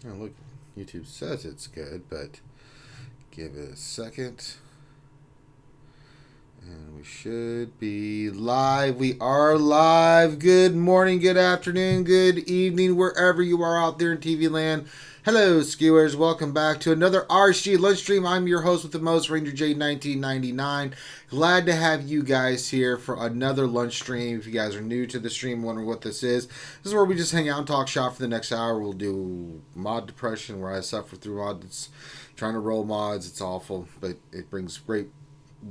Oh, look, YouTube says it's good, but give it a second. And we should be live. We are live. Good morning, good afternoon, good evening, wherever you are out there in TV land. Hello, skewers. Welcome back to another RSG Lunch Stream. I'm your host with the most, Ranger J 1999. Glad to have you guys here for another lunch stream. If you guys are new to the stream, wondering what this is where we just hang out and talk shop for the next hour. We'll do mod depression, where I suffer through mods, trying to roll mods. It's awful, but it brings great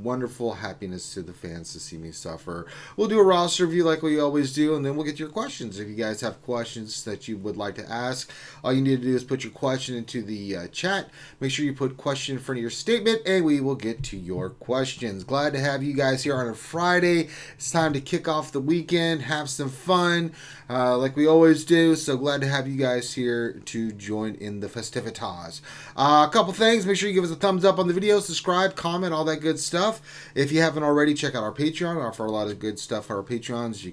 wonderful happiness to the fans to see me suffer. We'll do a roster review like we always do, and then we'll get to your questions. If you guys have questions that you would like to ask, all you need to do is put your question into the chat. Make sure you put question in front of your statement, and we will get to your questions. Glad to have you guys here on a Friday. It's time to kick off the weekend, have some fun, like we always do. So glad to have you guys here to join in the festivitas. A couple things. Make sure you give us a thumbs up on the video, subscribe, comment, all that good stuff. If you haven't already, check out our Patreon. We offer a lot of good stuff on our Patreons.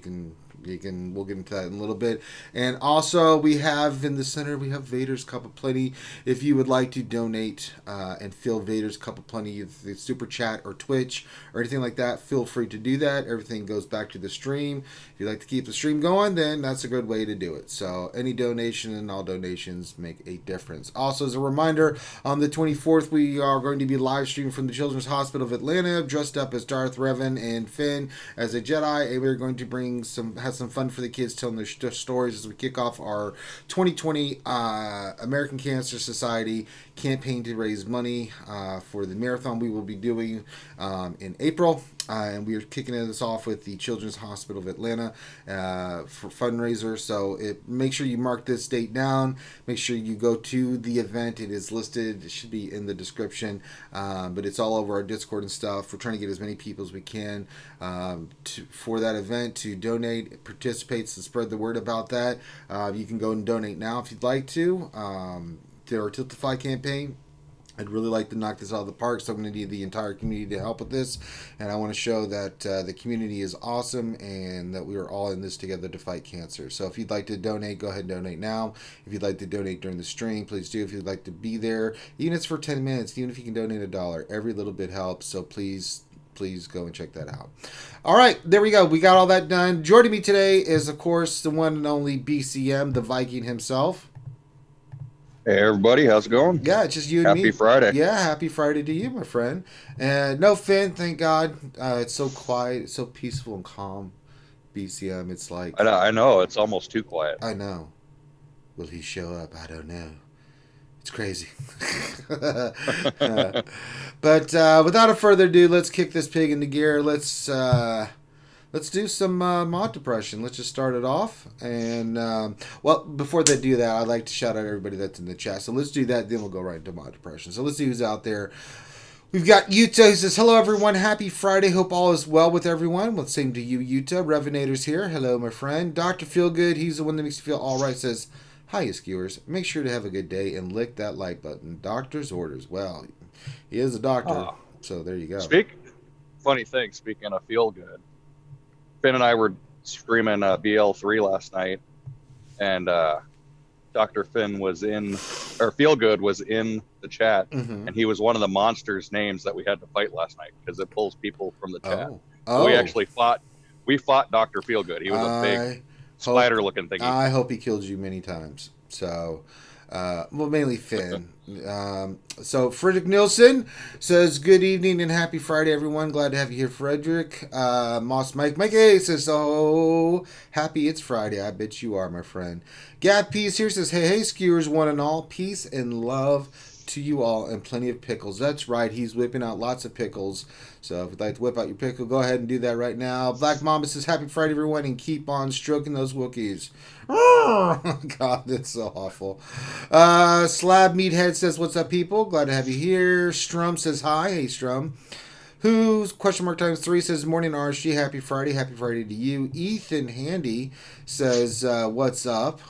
We'll get into that in a little bit. And also, we have in the center, we have Vader's Cup of Plenty. If you would like to donate and fill Vader's Cup of Plenty, the Super Chat or Twitch or anything like that, feel free to do that. Everything goes back to the stream. If you'd like to keep the stream going, then that's a good way to do it. So any donation and all donations make a difference. Also, as a reminder, on the 24th, we are going to be live streaming from the Children's Hospital of Atlanta, dressed up as Darth Revan and Finn as a Jedi, and we're going to have some fun for the kids, telling their stories as we kick off our 2020 American Cancer Society campaign to raise money for the marathon we will be doing in April. And we are kicking this off with the Children's Hospital of Atlanta for fundraiser. So make sure you mark this date down. Make sure you go to the event. It is listed. It should be in the description. But it's all over our Discord and stuff. We're trying to get as many people as we can for that event to donate, participate, to spread the word about that. You can go and donate now if you'd like to our Tiltify campaign. I'd really like to knock this out of the park, so I'm going to need the entire community to help with this. And I want to show that the community is awesome and that we are all in this together to fight cancer. So if you'd like to donate, go ahead and donate now. If you'd like to donate during the stream, please do. If you'd like to be there, even if it's for 10 minutes, even if you can donate $1, every little bit helps. So please go and check that out. All right, there we go. We got all that done. Joining me today is, of course, the one and only BCM, the Viking himself. Hey everybody, how's it going? Yeah, it's just you and me. Happy Friday. Yeah, happy Friday to you, my friend. And no Finn, thank God. It's so quiet, it's so peaceful and calm. BCM, it's like I know, it's almost too quiet. I know. Will he show up? I don't know. It's crazy. But without a further ado, let's kick this pig into gear. Let's do some mod depression. Let's just start it off. And, well, before they do that, I'd like to shout out everybody that's in the chat. So let's do that, then we'll go right into mod depression. So let's see who's out there. We've got Yuta who says, hello, everyone. Happy Friday. Hope all is well with everyone. Well, same to you, Yuta. Revenator's here. Hello, my friend. Dr. Feelgood, he's the one that makes you feel all right, says, hi, skewers. Make sure to have a good day and lick that like button. Doctor's orders. Well, he is a doctor, so there you go. Funny thing, speaking of feel good, Finn and I were streaming BL3 last night, and Dr. Finn was in, or Feelgood was in the chat, and he was one of the monsters' names that we had to fight last night because it pulls people from the chat. So we actually fought Dr. Feelgood. He was a big spider-looking thing. I hope he killed you many times. So, well, mainly Finn. So Frederick Nielsen says, good evening and happy Friday, everyone. Glad to have you here, Frederick. Moss Mike A says, oh, happy it's Friday. I bet you are, my friend. Gap Peace here says, hey, skewers, one and all. Peace and love to you all and plenty of pickles. That's right. He's whipping out lots of pickles. So if you'd like to whip out your pickle, go ahead and do that right now. Black Mamba says, happy Friday, everyone, and keep on stroking those Wookiees. God, that's so awful. Slab Meathead says, what's up, people? Glad to have you here. Strum says, hi. Hey, Strum. Who's question mark times 3 says, morning, RSG. Happy Friday. Happy Friday to you. Ethan Handy says, what's up?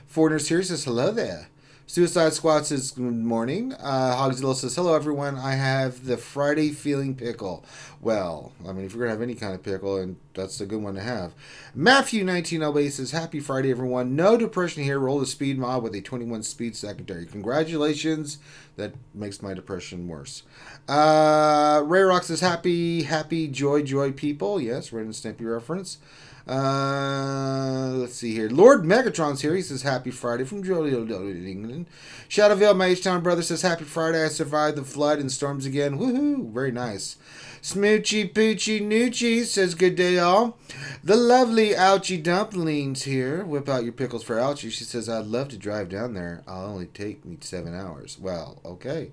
Foreigners here says, hello there. Suicide Squad says good morning. Hogzilla says hello everyone. I have the Friday feeling pickle. Well, I mean if you're gonna have any kind of pickle, and that's a good one to have. Matthew 1908 says happy Friday everyone. No depression here. Roll the speed mod with a 21 speed secondary. Congratulations. That makes my depression worse. Ray Rock says happy joy people. Yes, Red and Stimpy reference. Let's see here. Lord Megatron's here. He says happy Friday from England. Shadowville, my H-Town brother, says happy Friday. I survived the flood and storms again. Woohoo! Very nice. Smoochy Poochie Noochie says good day all. The lovely Ouchie Dumplings here. Whip out your pickles for Ouchie. She says I'd love to drive down there. I'll only take me 7 hours. Well, okay.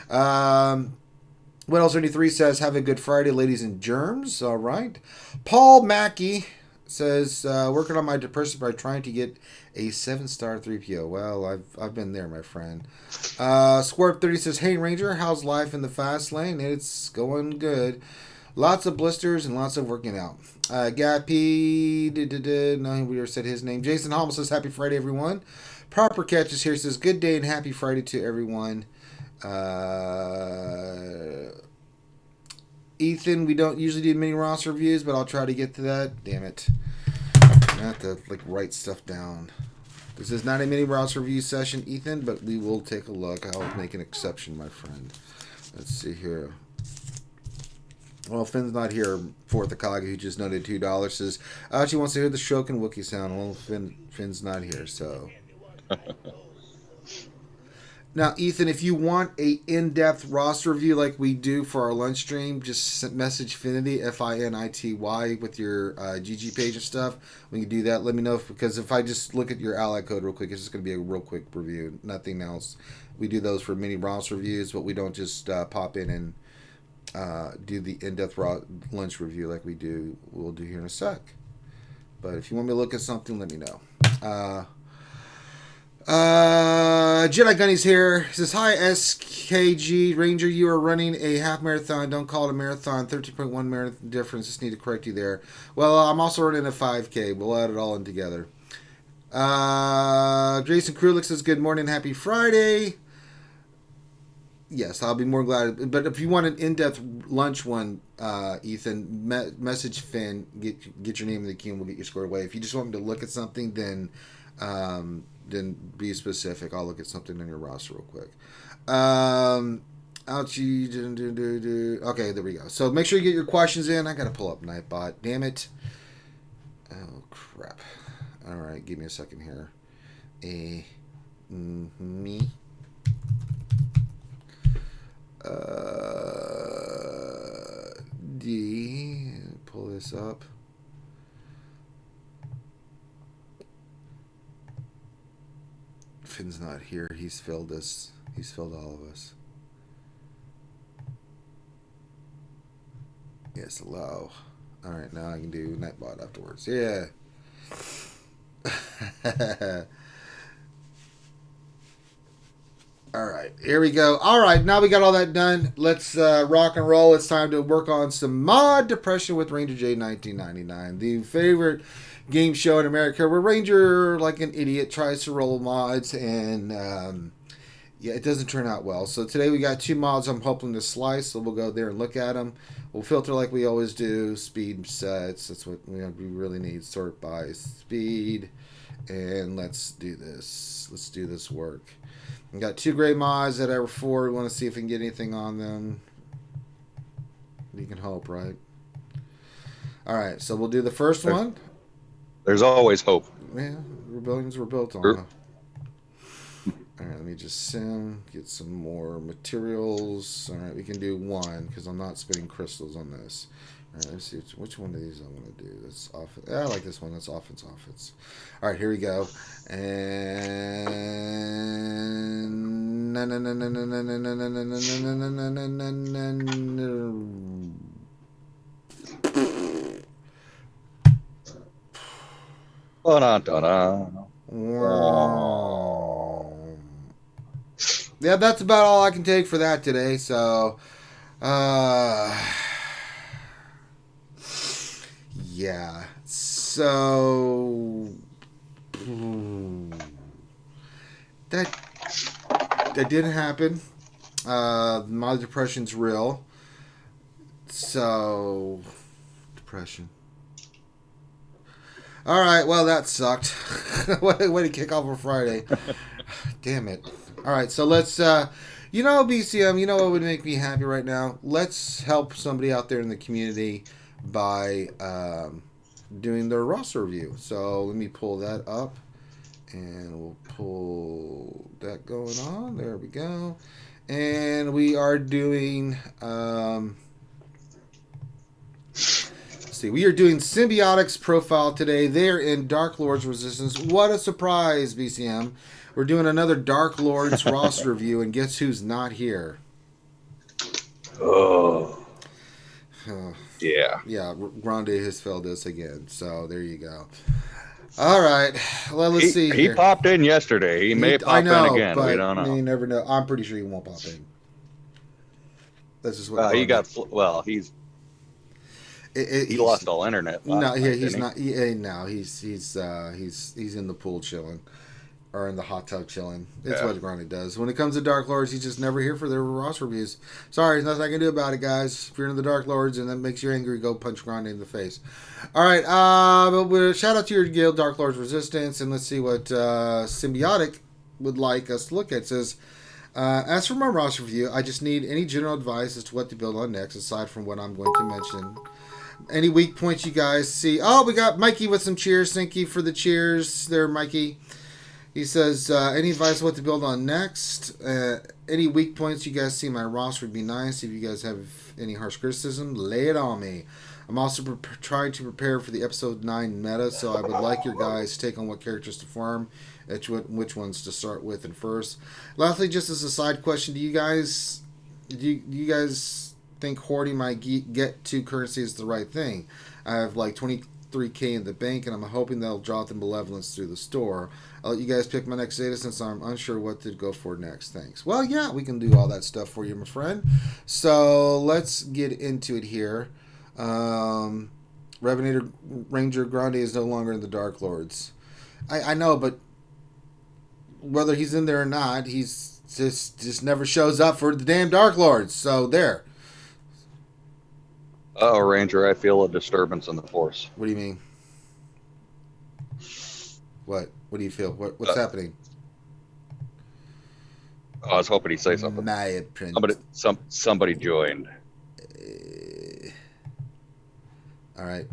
What else? 33 says have a good Friday, ladies and germs. All right. Paul Mackey says working on my depression by trying to get a 7-star 3PO. Well, I've been there, my friend. Squirt 30 says, hey Ranger, how's life in the fast lane? It's going good. Lots of blisters and lots of working out. Gappy, no, we already said his name. Jason Hommel says happy Friday everyone. Proper Catches here says good day and happy Friday to everyone. Ethan, we don't usually do mini roster reviews, but I'll try to get to that. Damn it. I have to write stuff down. This is not a mini roster review session, Ethan, but we will take a look. I'll make an exception, my friend. Let's see here. Well, Finn's not here. Fourth Akagi, who just noted $2, says, she wants to hear the Shokin Wookiee sound. Well, Finn's not here, so... Now, Ethan, if you want a in-depth roster review like we do for our lunch stream, just message Finity, Finity, with your GG page and stuff. We can do that. Let me know, because if I just look at your ally code real quick, it's just going to be a real quick review. Nothing else. We do those for mini roster reviews, but we don't just pop in and do the in-depth lunch review like we'll do here in a sec. But if you want me to look at something, let me know. Jedi Gunny's here. He says, hi, SKG Ranger. You are running a half marathon. Don't call it a marathon. 13.1 marathon difference. Just need to correct you there. Well, I'm also running a 5K. We'll add it all in together. Jason Krulik says, good morning. Happy Friday. Yes, I'll be more glad. But if you want an in-depth lunch one, Ethan, message Finn. Get your name in the queue and we'll get you squared away. If you just want me to look at something, then be specific. I'll look at something in your roster real quick. Ouchie. Okay, there we go. So make sure you get your questions in. I gotta pull up Nightbot. Damn it. Oh, crap. Alright, give me a second here. Me. D. Pull this up. Finn's not here. He's filled us. He's filled all of us. Yes, allow. Alright, now I can do Nightbot afterwards. Yeah. Alright, here we go. Alright, now we got all that done. Let's rock and roll. It's time to work on some mod depression with Ranger J 1999. The favorite game show in America where Ranger, like an idiot, tries to roll mods and it doesn't turn out well. So today we got 2 mods I'm hoping to slice, so we'll go there and look at them. We'll filter like we always do. Speed sets, that's what we really need. Sort by speed. And let's do this. Let's do this work. We got 2 gray mods that are 4. We want to see if we can get anything on them. You can hope, right? Alright, so we'll do the first one. There's always hope. Yeah, rebellions were built on. Alright, let me just get some more materials. Alright, we can do 1 because I'm not spinning crystals on this. Alright, let's see which one of these I want to do. That's offense. I like this one. That's offense. Alright, here we go. And yeah, that's about all I can take for that today. So, yeah. So that It didn't happen. My depression's real. So, depression. All right, well, that sucked. Way to kick off a Friday. Damn it. All right, so let's, BCM, you know what would make me happy right now? Let's help somebody out there in the community by doing their roster review. So let me pull that up, and we'll pull that going on. There we go. And we are doing... we are doing Symbiotic's profile today. They're in Dark Lord's Resistance. What a surprise, BCM. We're doing another Dark Lord's roster review, and guess who's not here? Oh. Yeah. Yeah, Grande has failed us again. So there you go. All right. Well, let's see He here. popped in yesterday. He may pop in again. But we don't know. You never know. I'm pretty sure he won't pop in. That's just what he got. Well, he lost all internet. No, he's not. No, he's in the pool chilling, or in the hot tub chilling. It's what Grande does. When it comes to Dark Lords, he's just never here for their roster reviews. Sorry, there's nothing I can do about it, guys. If you're into the Dark Lords and that makes you angry, go punch Grande in the face. All right, but shout out to your guild, Dark Lords Resistance, and let's see what Symbiotic would like us to look at. It says, as for my roster review, I just need any general advice as to what to build on next, aside from what I'm going to mention. Any weak points you guys see? Oh, we got Mikey with some cheers. Thank you for the cheers there, Mikey. He says, any advice what to build on next? Any weak points you guys see in my roster would be nice. If you guys have any harsh criticism, lay it on me. I'm also trying to prepare for the episode 9 meta, so I would like your guys' take on what characters to farm, which ones to start with and first. Lastly, just as a side question, do you guys think hoarding my get to currency is the right thing? I have like 23k in the bank, and I'm hoping that'll drop the malevolence through the store. I'll let you guys pick my next data since I'm unsure what to go for next. Thanks. Well, yeah, we can do all that stuff for you, my friend. So let's get into it here. Revenator Ranger Grande is no longer in the Dark Lords. I know, but whether he's in there or not, he's just never shows up for the damn Dark Lords. So there. Oh, Ranger, I feel a disturbance in the force. What do you mean? What do you feel? What's happening? I was hoping he'd say something. My prince. Somebody joined. All right.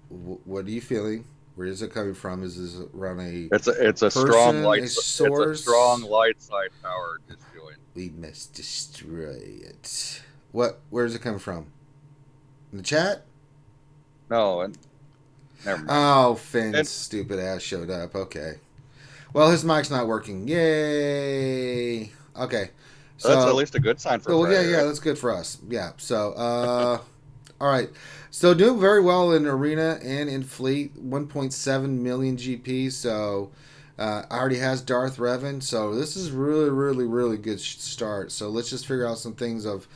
What are you feeling? Where is it coming from? Is this around a? It's a strong light. It's a strong light side power. Just joined. We must destroy it. What? Where is it coming from? In the chat? No, and never mind. Oh, Finn's stupid ass showed up. Okay. Well, his mic's not working. Yay. Okay. So that's at least a good sign for Friday, yeah, that's good for us. Yeah. So, all right. So doing very well in Arena and in Fleet. 1.7 million GP. So already has Darth Revan. So this is really, really, really good start. So let's just figure out some things of...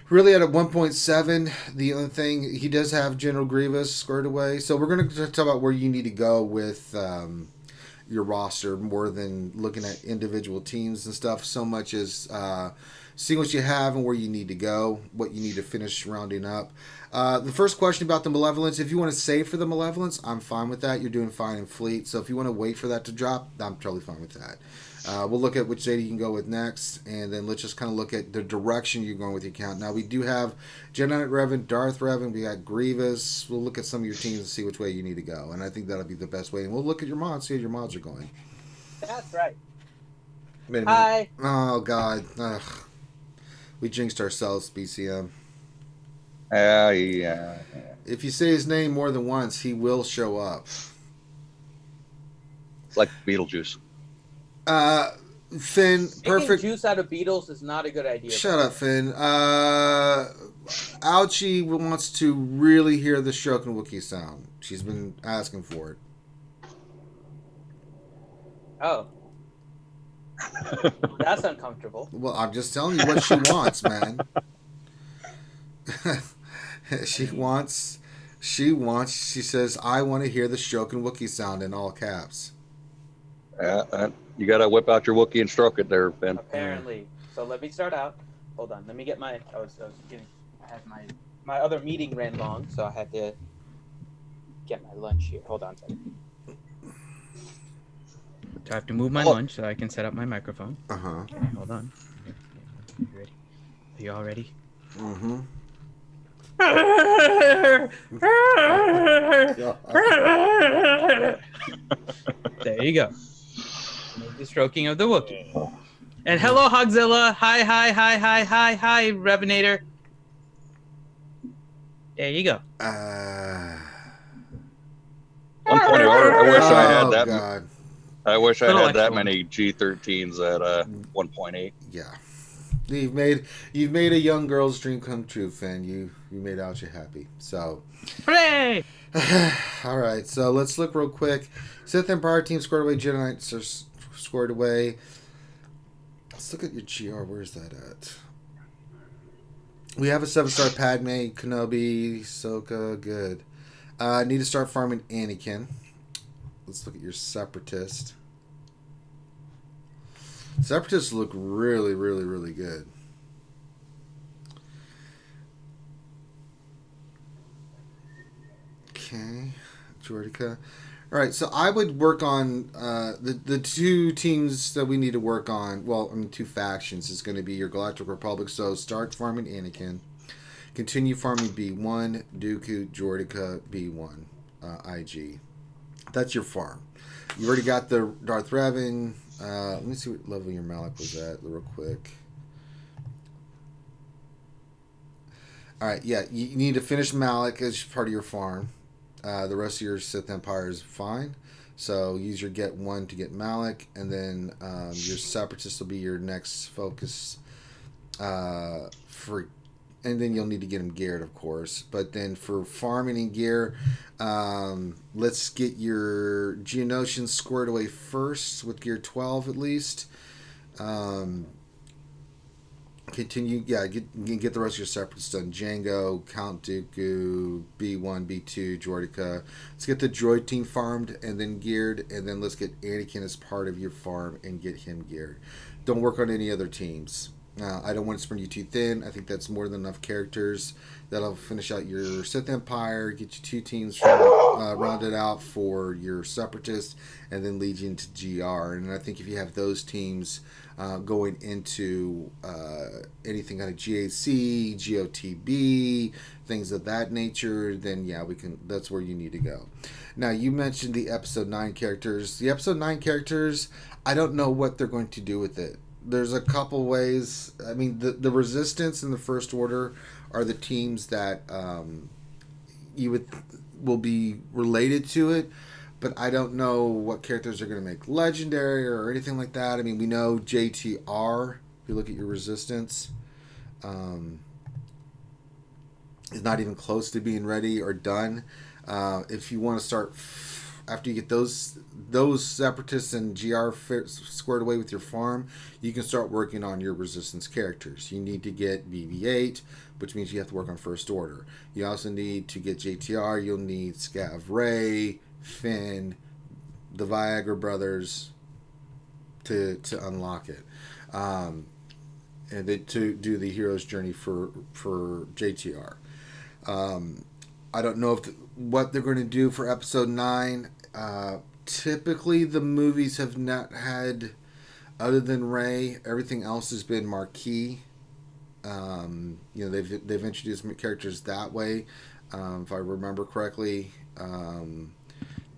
Really at a 1.7, the other thing, he does have General Grievous squared away. So we're going to talk about where you need to go with your roster more than looking at individual teams and stuff, so much as seeing what you have and where you need to go, what you need to finish rounding up. The first question about the Malevolence, if you want to save for the Malevolence, I'm fine with that. You're doing fine in Fleet. So if you want to wait for that to drop, I'm totally fine with that. We'll look at which data you can go with next, and then let's just kind of look at the direction you're going with your account. Now, we do have Jedi Knight Revan, Darth Revan, we got Grievous. We'll look at some of your teams and see which way you need to go, and I think that'll be the best way. And we'll look at your mods, see how your mods are going. That's right. Wait a minute. Hi. Oh, God. Ugh. We jinxed ourselves, BCM. Yeah. If you say his name more than once, he will show up. It's like Beetlejuice. Finn, perfect. Making juice out of beetles is not a good idea. Shut up, Finn. Ouchie wants to really hear the Shokin Wookiee sound. She's been asking for it. Oh. That's uncomfortable. Well, I'm just telling you what she wants, man. She says, I want to hear the Shokin Wookiee sound in all caps. You got to whip out your Wookiee and stroke it there, Ben. Apparently. So let me start out. Hold on. Let me get my. I had my other meeting ran long, so I had to get my lunch here. Hold on a second. So I have to move my lunch so I can set up my microphone. Uh-huh. Okay, hold on. You ready? Are you all ready? Mm-hmm. There you go. The stroking of the Wookiee. And hello, Hogzilla. Hi, Revenator. There you go. 1.0. I wish I had that. God. I wish I Little had that extra many G13s at 1.8. Yeah. You've made a young girl's dream come true, Finn. You made Alcha happy. So Hooray! all right, so let's look real quick. Sith Empire team scored away. Jedi Knights are scored away. Let's look at your GR. Where's that at? We have a 7-star Padme, Kenobi, Ahsoka. Good. Need to start farming Anakin. Let's look at your Separatist. Separatists look really, really, really good. Okay, Jordica. All right, so I would work on the two teams that we need to work on. Well, I mean, two factions is going to be your Galactic Republic. So start farming Anakin, continue farming B1, Dooku, Jordica, B1, IG. That's your farm. You already got the Darth Revan. Let me see what level your Malak was at real quick. All right, yeah, you need to finish Malak as part of your farm. The rest of your Sith Empire is fine. So use your get 1 to get Malak, and then your Separatists will be your next focus for. And then you'll need to get them geared, of course. But then for farming and gear, let's get your Geonosians squared away first with gear 12 at least. Continue, yeah, get the rest of your Separatists done. Jango, Count Dooku, B1, B2, Jordica. Let's get the droid team farmed and then geared, and then let's get Anakin as part of your farm and get him geared. Don't work on any other teams. I don't want to spread you too thin. I think that's more than enough characters. That'll finish out your Sith Empire, get you two teams rounded out for your Separatists, and then lead you into GR. And I think if you have those teams going into anything kind of GAC, GOTB, things of that nature, then yeah, we can. That's where you need to go. Now, you mentioned the Episode 9 characters. The Episode 9 characters, I don't know what they're going to do with it. There's a couple ways. I mean, the Resistance and the First Order are the teams that will be related to it, but I don't know what characters are going to make legendary or anything like that. I mean, we know JTR, if you look at your Resistance, is not even close to being ready or done. If you want to start after you get those Separatists and GR squared away with your farm, you can start working on your Resistance characters. You need to get BB-8, which means you have to work on First Order. You also need to get JTR. You'll need Scav Ray, Finn, the Viagra brothers to unlock it, and then to do the hero's journey for JTR. I don't know what they're going to do for Episode 9. Typically, the movies have not had, other than Rey, everything else has been marquee. They've introduced characters that way. If I remember correctly,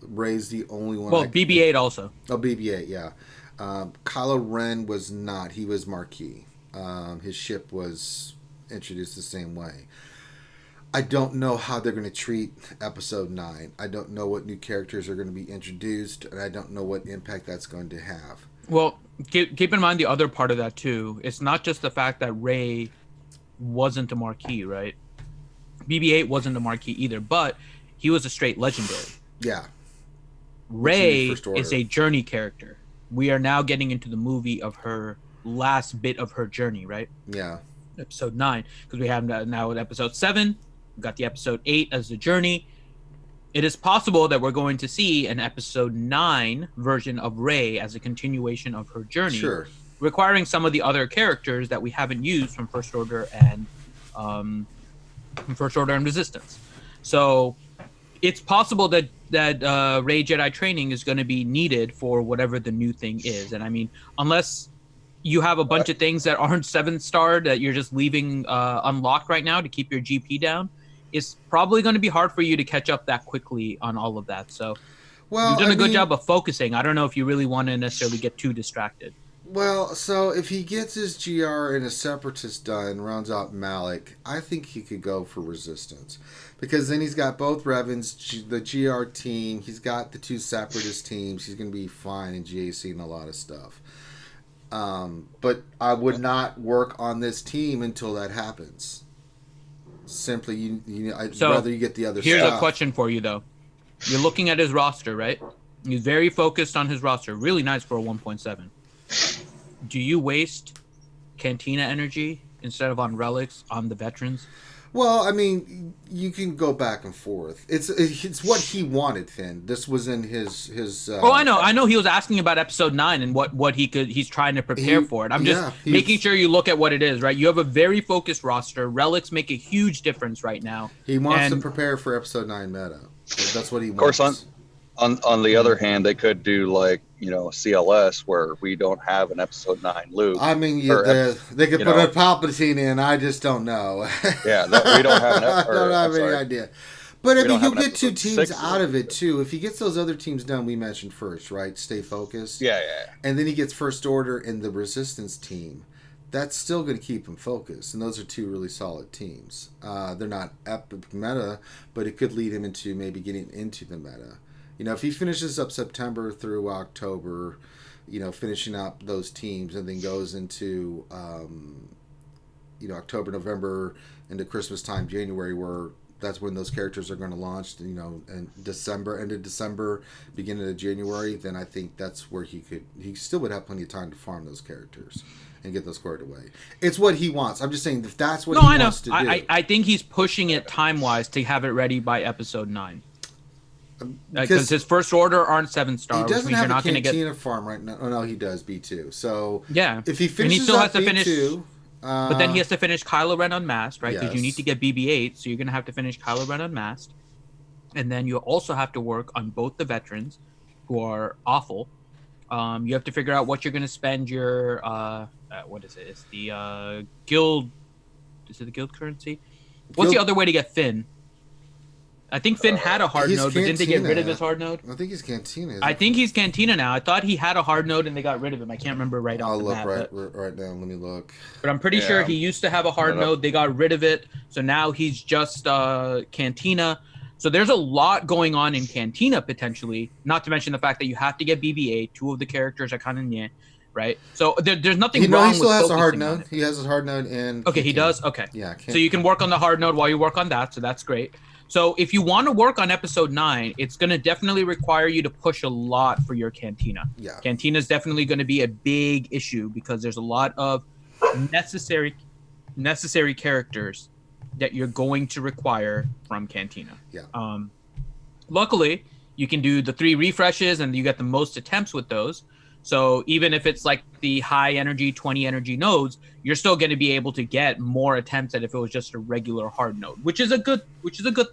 Rey's the only one. Well, BB-8 also. Oh, BB-8, yeah. Kylo Ren was not. He was marquee. His ship was introduced the same way. I don't know how they're going to treat Episode 9. I don't know what new characters are going to be introduced, and I don't know what impact that's going to have. Well, keep in mind the other part of that, too. It's not just the fact that Rey wasn't a marquee, right? BB-8 wasn't a marquee either, but he was a straight legendary. Yeah. Rey is a journey character. We are now getting into the movie of her last bit of her journey, right? Yeah. Episode 9, because we have now at Episode 7. We've got the Episode 8 as the journey. it is possible that we're going to see an episode 9 version of Rey as a continuation of her journey, Sure. requiring some of the other characters that we haven't used from First Order and Resistance. So it's possible that Rey Jedi training is going to be needed for whatever the new thing is. And I mean, unless you have a bunch of things that aren't 7-star that you're just leaving unlocked right now to keep your GP down, it's probably going to be hard for you to catch up that quickly on all of that. So you've done a good job of focusing. I don't know if you really want to necessarily get too distracted. Well, so if he gets his GR and a Separatist done, rounds out Malik, I think he could go for Resistance. Because then he's got both Revans, the GR team, he's got the 2 Separatist teams, he's going to be fine in GAC and a lot of stuff. But I would not work on this team until that happens. Simply, I'd rather you get the other here's stuff. A question for you, though. You're looking at his roster, right? He's very focused on his roster. Really nice for a 1.7. Do you waste Cantina energy instead of on relics on the veterans? Well, I mean, you can go back and forth. It's what he wanted, Finn. This was in his. I know. He was asking about episode 9 and what he's trying to prepare for it. I'm just making sure you look at what it is, right? You have a very focused roster. Relics make a huge difference right now. He wants to prepare for episode 9 meta. That's what he wants. Of course, on the other hand, they could do like CLS where we don't have an episode 9 loop. I mean, they could put a Palpatine in. I just don't know. Yeah, we don't have. I don't have any idea. But I mean, he'll get 2 teams out of it too. If he gets those other teams done, we mentioned first, right? Stay focused. Yeah. And then he gets First Order and the Resistance team. That's still going to keep him focused, and those are 2 really solid teams. They're not epic meta, but it could lead him into maybe getting into the meta. If he finishes up September through October, finishing up those teams, and then goes into, October, November, into Christmas time, January, where that's when those characters are going to launch, and December, end of December, beginning of January, then I think that's where he still would have plenty of time to farm those characters and get those squared away. It's what he wants. I'm just saying if that's what he wants to do. I think he's pushing it time-wise to have it ready by episode 9. Because his First Order aren't 7-star. He doesn't have a Cantina farm right now. Oh, no, he does, B2. So yeah, if he finishes and he still has to B2, finish, but then he has to finish Kylo Ren Unmasked, right? Because you need to get BB-8, so you're going to have to finish Kylo Ren Unmasked. And then you also have to work on both the veterans, who are awful. You have to figure out what you're going to spend your... what is it? It's the guild... Is it the guild currency? What's the other way to get Finn? I think Finn had a hard node, but didn't they get rid of his hard node? I think he's Cantina. I think he's Cantina now. I thought he had a hard node and they got rid of him. I can't remember right off the bat. I'll look right now. Let me look. But I'm pretty sure he used to have a hard node. They got rid of it. So now he's just Cantina. So there's a lot going on in Cantina potentially, not to mention the fact that you have to get BB-8. 2 of the characters are kind of nyeh, right? So there's nothing wrong with he still has a hard focusing on node. it. He has his hard node in Okay, he does? Okay. Yeah. So you can work on the hard node while you work on that, so that's great. So if you want to work on episode 9, it's going to definitely require you to push a lot for your Cantina. Yeah. Cantina is definitely going to be a big issue because there's a lot of necessary characters that you're going to require from Cantina. Yeah. Luckily, you can do the 3 refreshes and you get the most attempts with those. So even if it's like the high energy, 20 energy nodes, you're still going to be able to get more attempts than if it was just a regular hard node, which is a good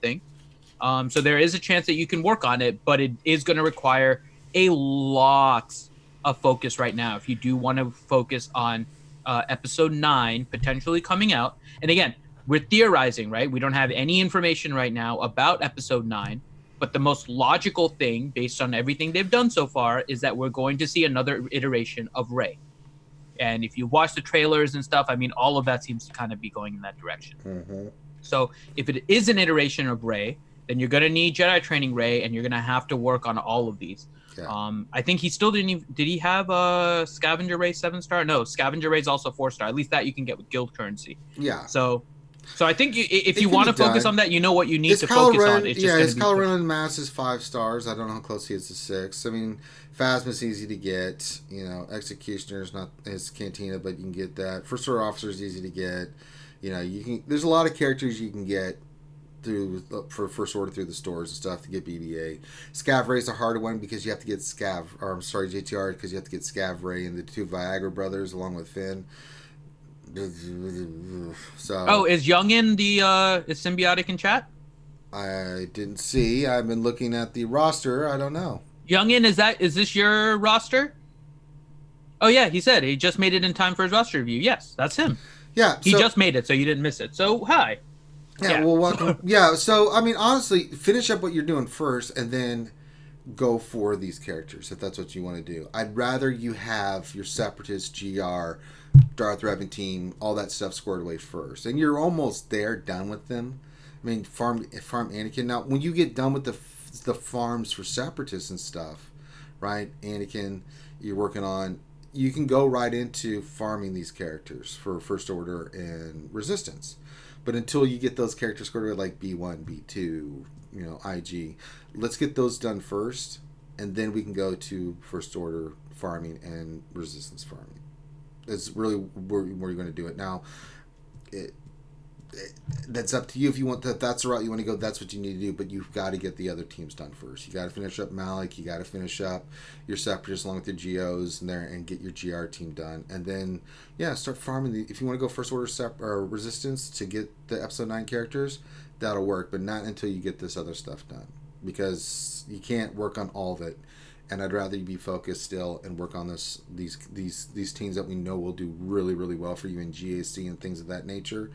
thing. So there is a chance that you can work on it, but it is going to require a lot of focus right now. If you do want to focus on episode 9 potentially coming out, and again, we're theorizing, right? We don't have any information right now about episode 9. But the most logical thing, based on everything they've done so far, is that we're going to see another iteration of Rey. And if you watch the trailers and stuff, I mean, all of that seems to kind of be going in that direction. Mm-hmm. So if it is an iteration of Rey, then you're going to need Jedi training Rey, and you're going to have to work on all of these. Yeah. I think he still didn't even... Did he have a Scavenger Rey 7-star? No, Scavenger Rey is also 4-star. At least that you can get with guild currency. Yeah. So I think if you want to focus on that, you know what you need to focus on. It's just his Kylo Ren Mass is 5 stars. I don't know how close he is to 6. I mean, Phasma's easy to get. Executioner's not his Cantina, but you can get that. First Order Officer is easy to get. You can. There's a lot of characters you can get for first order through the stores and stuff to get BB-8. Scav Ray's a harder one because you have to get JTR because you have to get Scav Ray and the two Viagra brothers along with Finn. So is Youngin is Symbiotic in chat? I didn't see. I've been looking at the roster. I don't know. Youngin, is this your roster? Oh yeah, he said he just made it in time for his roster review. Yes, that's him. Yeah, he just made it, so you didn't miss it. So hi. Yeah, well, welcome. Yeah, so I mean, honestly, finish up what you're doing first, and then go for these characters if that's what you want to do. I'd rather you have your Separatist, GR, Darth Revan team, all that stuff squared away first, and you're almost there, done with them. I mean, farm Anakin. Now, when you get done with the farms for Separatists and stuff, right? Anakin, you're working on. You can go right into farming these characters for First Order and Resistance. But until you get those characters squared away, like B1, B2, IG, let's get those done first, and then we can go to First Order farming and Resistance farming. That's really where you're going to do it. Now, that's up to you if you want that. That's the route you want to go. That's what you need to do. But you've got to get the other teams done first. You got to finish up Malik. You got to finish up your Separatists along with your GOs and there, and get your GR team done. And then, start farming. If you want to go First Order or Resistance to get the Episode 9 characters, that'll work. But not until you get this other stuff done, because you can't work on all of it. And I'd rather you be focused still and work on these teams that we know will do really, really well for you in GAC and things of that nature.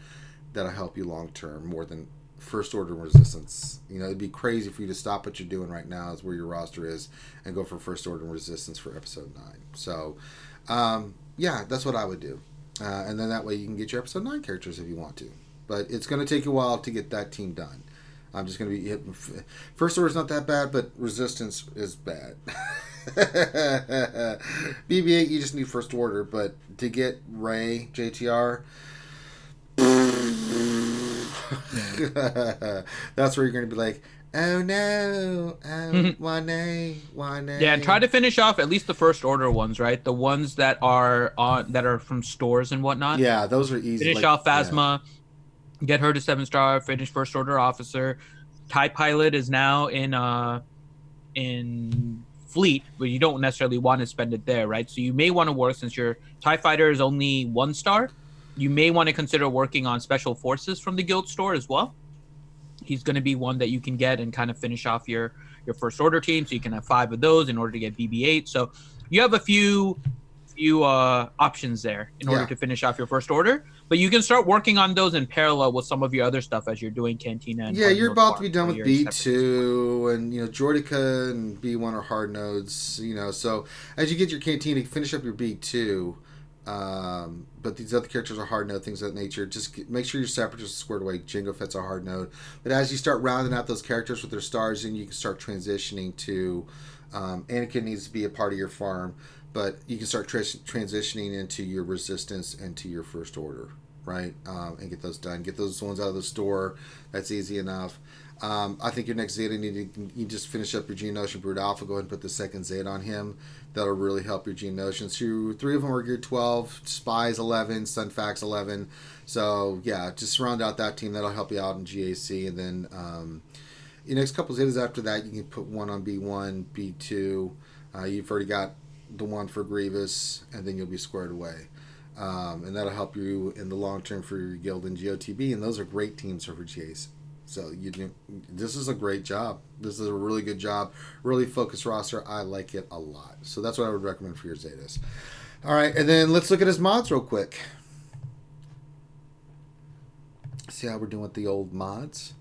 That'll help you long term more than First Order and Resistance. It'd be crazy for you to stop what you're doing right now, is where your roster is, and go for First Order and Resistance for Episode 9. So, that's what I would do. And then that way you can get your Episode 9 characters if you want to. But it's going to take a while to get that team done. I'm just going to be hitting. First Order's not that bad, but Resistance is bad. BB-8, you just need First Order, but to get Ray, JTR, that's where you're going to be like, oh no, one A. Yeah, and try to finish off at least the First Order ones, right? The ones that are from stores and whatnot. Yeah, those are easy. Finish off Phasma, get her to 7-star, finish First Order Officer. TIE Pilot is now in Fleet, but you don't necessarily want to spend it there, right? So you may want to work, since your TIE Fighter is only 1-star, you may want to consider working on Special Forces from the Guild store as well. He's going to be one that you can get and kind of finish off your First Order team, so you can have 5 of those in order to get BB-8. So you have a few options there in order to finish off your First Order, but you can start working on those in parallel with some of your other stuff as you're doing Cantina. And you're about to be done with B2 and Jordica and B1 are hard nodes. So as you get your Cantina, finish up your B2. But these other characters are hard node, things of that nature. Just make sure your Separatists are squared away. Jango Fett's a hard node. But as you start rounding out those characters with their stars, then you can start transitioning to Anakin needs to be a part of your farm, but you can start transitioning into your Resistance and to your First Order, right? And get those done. Get those ones out of the store. That's easy enough. I think your next Zeta you just finish up your Geonosian Brood Alpha. Go ahead and put the second Zeta on him. That'll really help your Geonosians. 3 of them are geared 12, Spies 11, Sunfax 11. So just round out that team. That'll help you out in GAC. And then your next couple Zetas after that, you can put one on B1, B2. You've already got the one for Grievous, and then you'll be squared away. And that'll help you in the long term for your guild and GOTB. And those are great teams for GAC. So this is a great job. This is a really good job. Really focused roster. I like it a lot. So that's what I would recommend for your Zetas. All right, and then let's look at his mods real quick. See how we're doing with the old mods.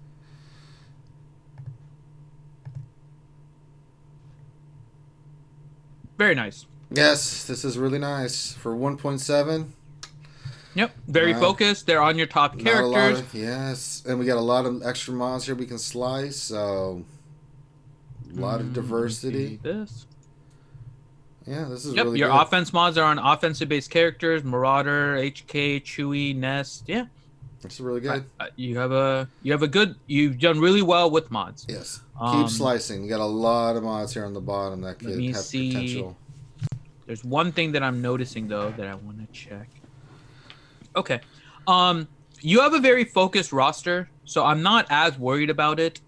Very nice. Yes, this is really nice. For 1.7. Yep, very focused. They're on your top characters. Yes, and we got a lot of extra mods here we can slice, so a lot of diversity. This is really your good. Offense mods are on offensive-based characters: Marauder, HK, Chewie, Nest. Yeah, that's really good. You've done really well with mods. Yes, keep slicing. You got a lot of mods here on the bottom that could have potential. There's one thing that I'm noticing though that I want to check. Okay. You have a very focused roster so I'm not as worried about it.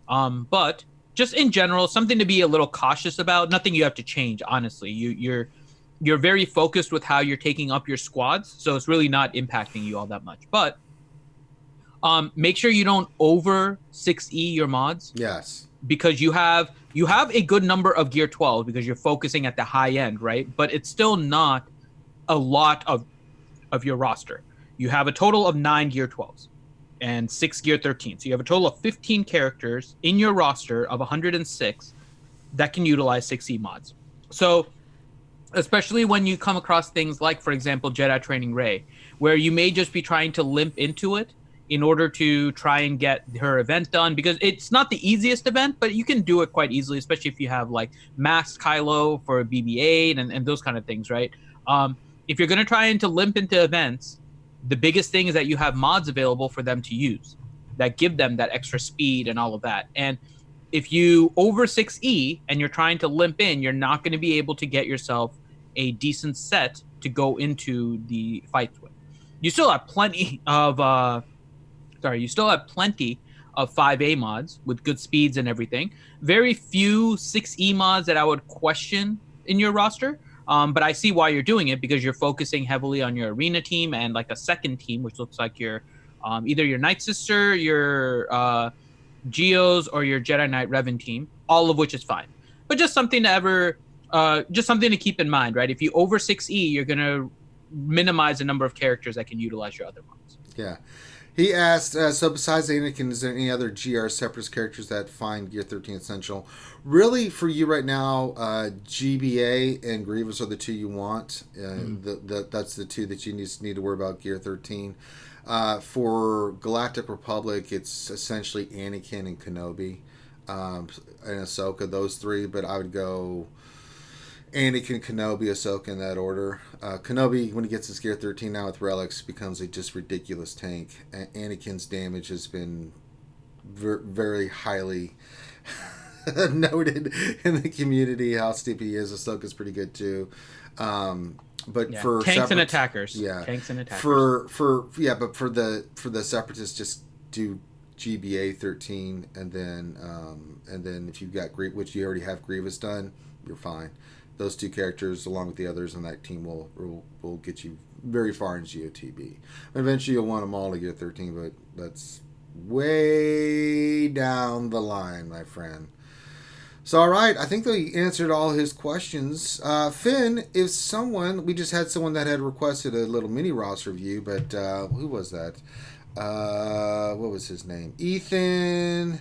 But just in general, something to be a little cautious about. Nothing you have to change, honestly. You're very focused with how you're taking up your squads, so it's really not impacting you all that much. But make sure you don't over 6E your mods. Yes. Because you have a good number of gear 12 because you're focusing at the high end, right? But it's still not a lot of your roster. You have a total of 9 gear 12s and 6 gear 13. So you have a total of 15 characters in your roster of 106 that can utilize 6E mods. So especially when you come across things like, for example, Jedi Training Rey, where you may just be trying to limp into it in order to try and get her event done, because it's not the easiest event, but you can do it quite easily, especially if you have like masked Kylo for BB-8 and those kind of things, right? If you're going to try and to limp into events, the biggest thing is that you have mods available for them to use that give them that extra speed and all of that. And if you over 6E and you're trying to limp in, you're not going to be able to get yourself a decent set to go into the fights with. You still have plenty of 5A mods with good speeds and everything. Very few 6E mods that I would question in your roster. But I see why you're doing it, because you're focusing heavily on your arena team and like a second team, which looks like your either your Night Sister, your Geos, or your Jedi Knight Revan team, all of which is fine. But just something to keep in mind, right? If you over 6E, you're gonna minimize the number of characters that can utilize your other mods. Yeah. He asked, so besides Anakin, is there any other GR separatist characters that find Gear 13 essential? Really, for you right now, GBA and Grievous are the two you want. That's the two that you need to worry about Gear 13. For Galactic Republic, it's essentially Anakin and Kenobi and Ahsoka, those three. But I would go Anakin, Kenobi, Ahsoka in that order. Kenobi, when he gets his Gear 13 now with relics, becomes a just ridiculous tank. Anakin's damage has been very highly noted in the community, how steep he is. Ahsoka's pretty good too. But for tanks and attackers, but for the separatists, just do GBA 13, and then if you've got which you already have Grievous done, you're fine. Those two characters, along with the others on that team, will get you very far in GOTB. Eventually, you'll want them all to get 13, but that's way down the line, my friend. So, all right, I think they answered all his questions. Finn, if we just had someone that had requested a little mini roster review, but who was that? What was his name? Ethan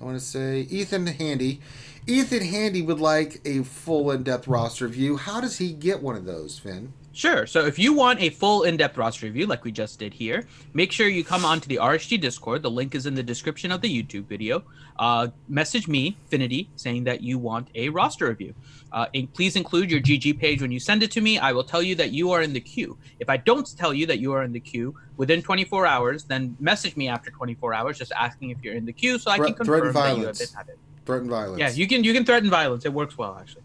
Handy. Ethan Handy would like a full in-depth roster review. How does he get one of those, Finn? Sure. So if you want a full in-depth roster review like we just did here, make sure you come onto the RSG Discord. The link is in the description of the YouTube video. Message me, Finity, saying that you want a roster review. Please include your GG page when you send it to me. I will tell you that you are in the queue. If I don't tell you that you are in the queue within 24 hours, then message me after 24 hours just asking if you're in the queue so I can confirm that you have been added. Threaten violence. Yeah, you can threaten violence. It works well, actually.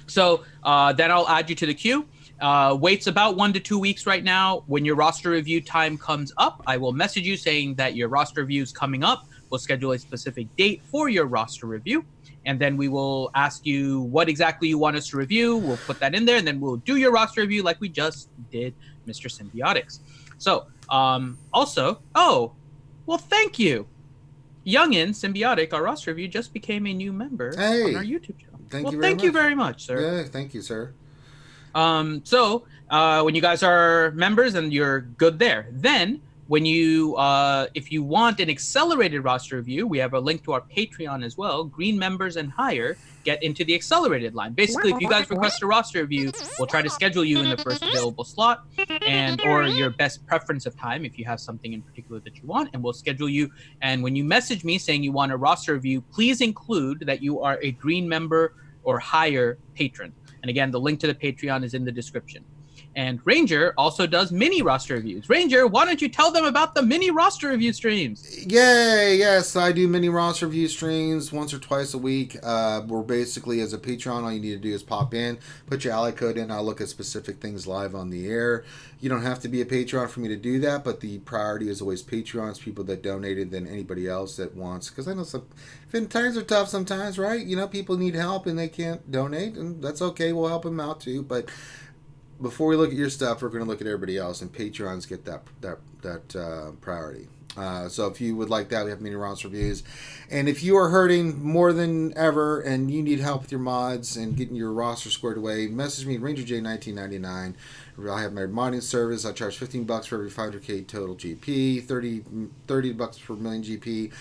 So then I'll add you to the queue. Waits about 1 to 2 weeks right now. When your roster review time comes up, I will message you saying that your roster review is coming up. We'll schedule a specific date for your roster review, and then we will ask you what exactly you want us to review. We'll put that in there, and then we'll do your roster review like we just did Mr. Symbiotics. So, thank you. Youngin Symbiotic, our roster review, just became a new member on our YouTube channel. Thank you very much, sir. Yeah, thank you, sir. So when you guys are members and you're good there, then when you if you want an accelerated roster review, we have a link to our Patreon as well. Green members and higher get into the accelerated line. Basically, if you guys request a roster review, we'll try to schedule you in the first available slot or your best preference of time if you have something in particular that you want, and we'll schedule you. And when you message me saying you want a roster review, please include that you are a green member or higher patron. And again, the link to the Patreon is in the description. And Ranger also does mini roster reviews. Ranger, why don't you tell them about the mini roster review streams? Yay! Yes, I do mini roster review streams once or twice a week. We're basically, as a Patreon, all you need to do is pop in, put your ally code in. I'll look at specific things live on the air. You don't have to be a Patreon for me to do that, but the priority is always Patreons, people that donated than anybody else that wants. Because I know times are tough sometimes, right? You know, people need help and they can't donate, and that's okay. We'll help them out too, but before we look at your stuff, we're going to look at everybody else, and Patreons get that priority. So if you would like that, we have mini roster reviews. And if you are hurting more than ever and you need help with your mods and getting your roster squared away, message me, RangerJ1999. I have my modding service. I charge $15 for every 500k total GP, $30 per million GP.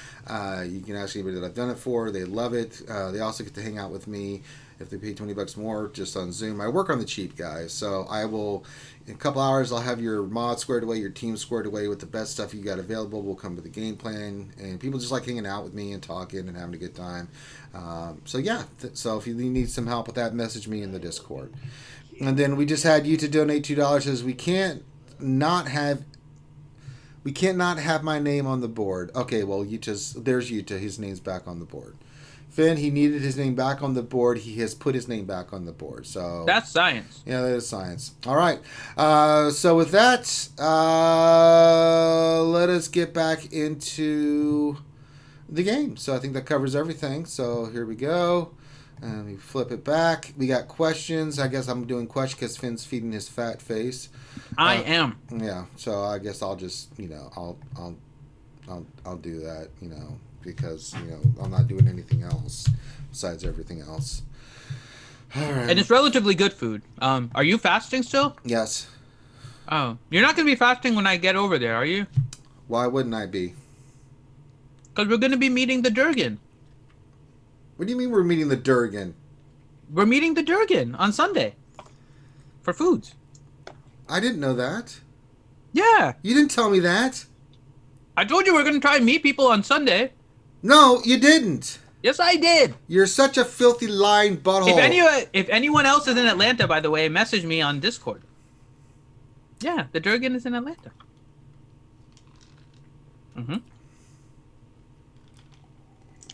You can ask anybody that I've done it for. They love it. They also get to hang out with me if they pay $20 more just on Zoom. I work on the cheap, guys, so I will, in a couple hours, I'll have your mod squared away, your team squared away with the best stuff you got available. We'll come to the game plan, and people just like hanging out with me and talking and having a good time. So if you need some help with that, message me in the Discord. And then we just had Utah donate $2, as we can't not have my name on the board. Okay, well, there's Utah. His name's back on the board. Finn, he needed his name back on the board. He has put his name back on the board. So that's science. Yeah, that is science. All right. So with that, let us get back into the game. So I think that covers everything. So here we go. Let me flip it back. We got questions. I guess I'm doing questions because Finn's feeding his fat face. I am. Yeah. So I guess I'll just, I'll do that, because I'm not doing anything else besides everything else. All right. And it's relatively good food. Are you fasting still? Yes. Oh, you're not going to be fasting when I get over there, are you? Why wouldn't I be? Because we're going to be meeting the Durgan. What do you mean we're meeting the Durgan? We're meeting the Durgan on Sunday for foods. I didn't know that. Yeah. You didn't tell me that. I told you we're going to try and meet people on Sunday. No, you didn't. Yes, I did. You're such a filthy lying butthole. If anyone else is in Atlanta, by the way, message me on Discord. Yeah, the Durgan is in Atlanta. Mm-hmm.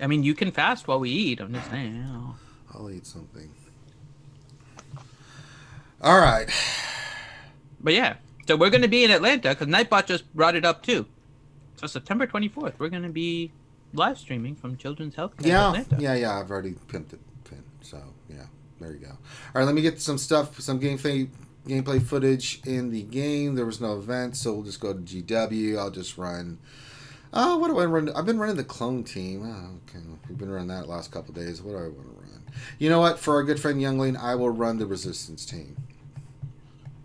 I mean, you can fast while we eat. I'm just saying. I'll eat something. All right. But yeah, so we're going to be in Atlanta because Nightbot just brought it up too. So September 24th, we're going to be live streaming from Children's Healthcare Atlanta. Yeah. I've already pimped it. So, yeah, there you go. All right, let me get some gameplay footage in the game. There was no event, so we'll just go to GW. I'll just run. What do I run? I've been running the clone team. Okay. We've been running that last couple of days. What do I want to run? You know what? For our good friend Youngling, I will run the resistance team.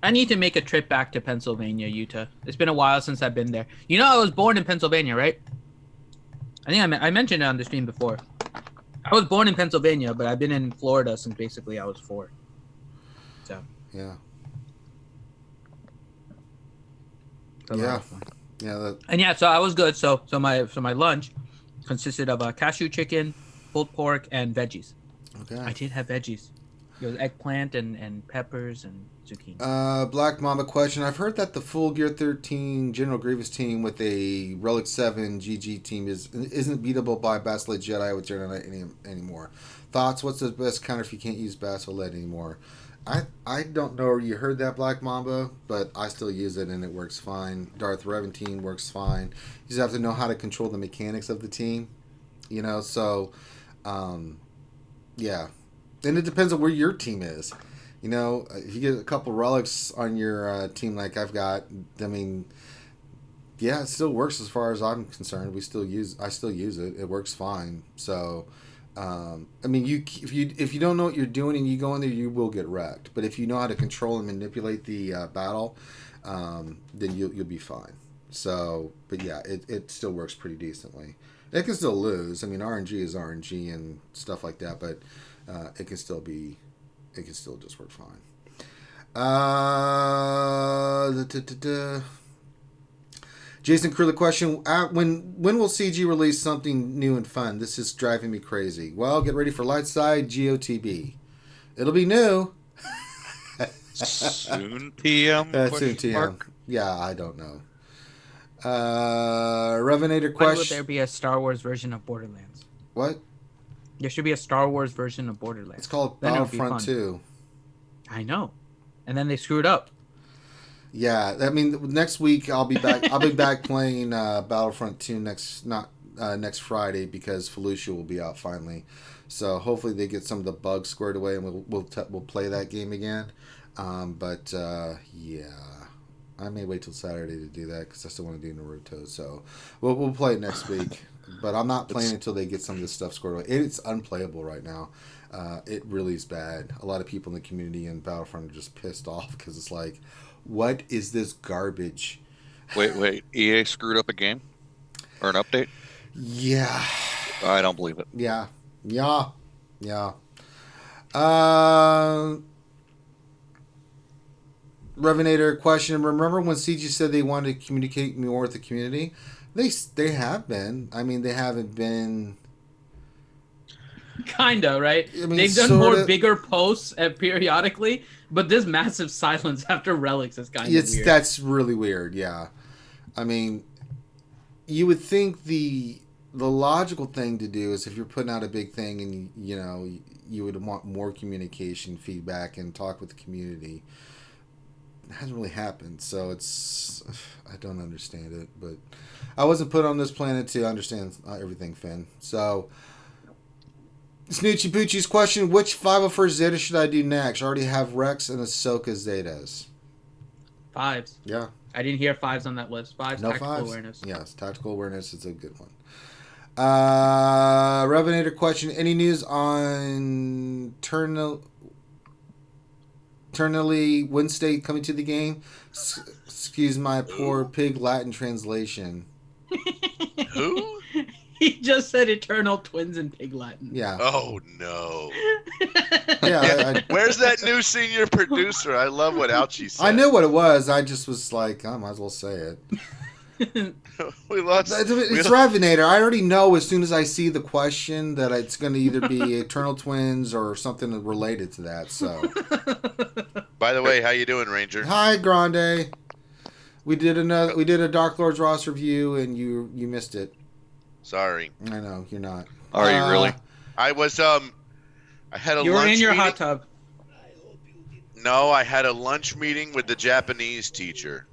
I need to make a trip back to Pennsylvania, Utah. It's been a while since I've been there. You know, I was born in Pennsylvania, right? I think I mentioned it on the stream before. I was born in Pennsylvania, but I've been in Florida since basically I was 4. So yeah, so I was good. So my lunch consisted of cashew chicken, pulled pork, and veggies. Okay. I did have veggies. It was eggplant and peppers and zucchini. Black Mamba question. I've heard that the full Gear 13 General Grievous team with a Relic 7 GG team isn't beatable by Basilead Jedi with Jedi anymore. Thoughts? What's the best counter if you can't use Basilead anymore? I don't know where you heard that, Black Mamba, but I still use it and it works fine. Darth Revan team works fine. You just have to know how to control the mechanics of the team. So yeah. And it depends on where your team is. If you get a couple relics on your team like I've got, I mean, yeah, it still works as far as I'm concerned. I still use it. It works fine. So, I mean, if you don't know what you're doing and you go in there, you will get wrecked. But if you know how to control and manipulate the battle, then you'll be fine. So, but yeah, it still works pretty decently. It can still lose. I mean, RNG is RNG and stuff like that, but it can still just work fine. Jason Crew, the question: when will CG release something new and fun? This is driving me crazy. Well, get ready for Lightside GOTB. It'll be new. Soon PM? Soon question TM. mark? Yeah, I don't know. Revenator Why would question. there be a Star Wars version of Borderlands? What? There should be a Star Wars version of Borderlands. It's called Then it would be Battlefront fun. 2. I know. And then they screwed up. Yeah, I mean, next week I'll be back. I'll be back playing Battlefront 2 next Friday because Felicia will be out finally. So hopefully they get some of the bugs squared away and we'll play that game again. Yeah, I may wait till Saturday to do that because I still want to do Naruto. So we'll play it next week. But I'm not playing until they get some of this stuff squared away. It's unplayable right now. It really is bad. A lot of people in the community in Battlefront are just pissed off because it's like, what is this garbage? Wait. EA screwed up a game? Or an update? Yeah. I don't believe it. Yeah. Revenator question. Remember when CG said they wanted to communicate more with the community? They have been. I mean, they haven't been. Kinda, right? I mean, They've done sorta. more bigger posts periodically, but this massive silence after Relics is kind of weird. That's really weird. Yeah. I mean, you would think the logical thing to do is if you're putting out a big thing and you would want more communication, feedback, and talk with the community. It hasn't really happened, so I don't understand it. But I wasn't put on this planet to understand everything, Finn. So Snoochie Poochie's question: which 501st Zeta should I do next? I already have Rex and Ahsoka Zetas. 5s. Yeah. I didn't hear 5s on that list. 5s, No tactical 5s. awareness. Yes, tactical awareness is a good one. Revenator question: any news on Eternally Wednesday coming to the game? Excuse my poor pig Latin translation. Who? He just said Eternal Twins in Pig Latin. Yeah. Oh, no. Yeah. Where's that new senior producer? I love what Ouchie said. I knew what it was. I just was like, I might as well say it. We lost. It's Revenator. I already know as soon as I see the question that it's going to either be Eternal Twins or something related to that. So, By the way, how you doing, Ranger? hi, Grande. We did a Dark Lords Ross review, and you missed it. Sorry. I know you're not. Are you really? I was I had a You were lunch in your meeting. hot tub. No, I had a lunch meeting with the Japanese teacher.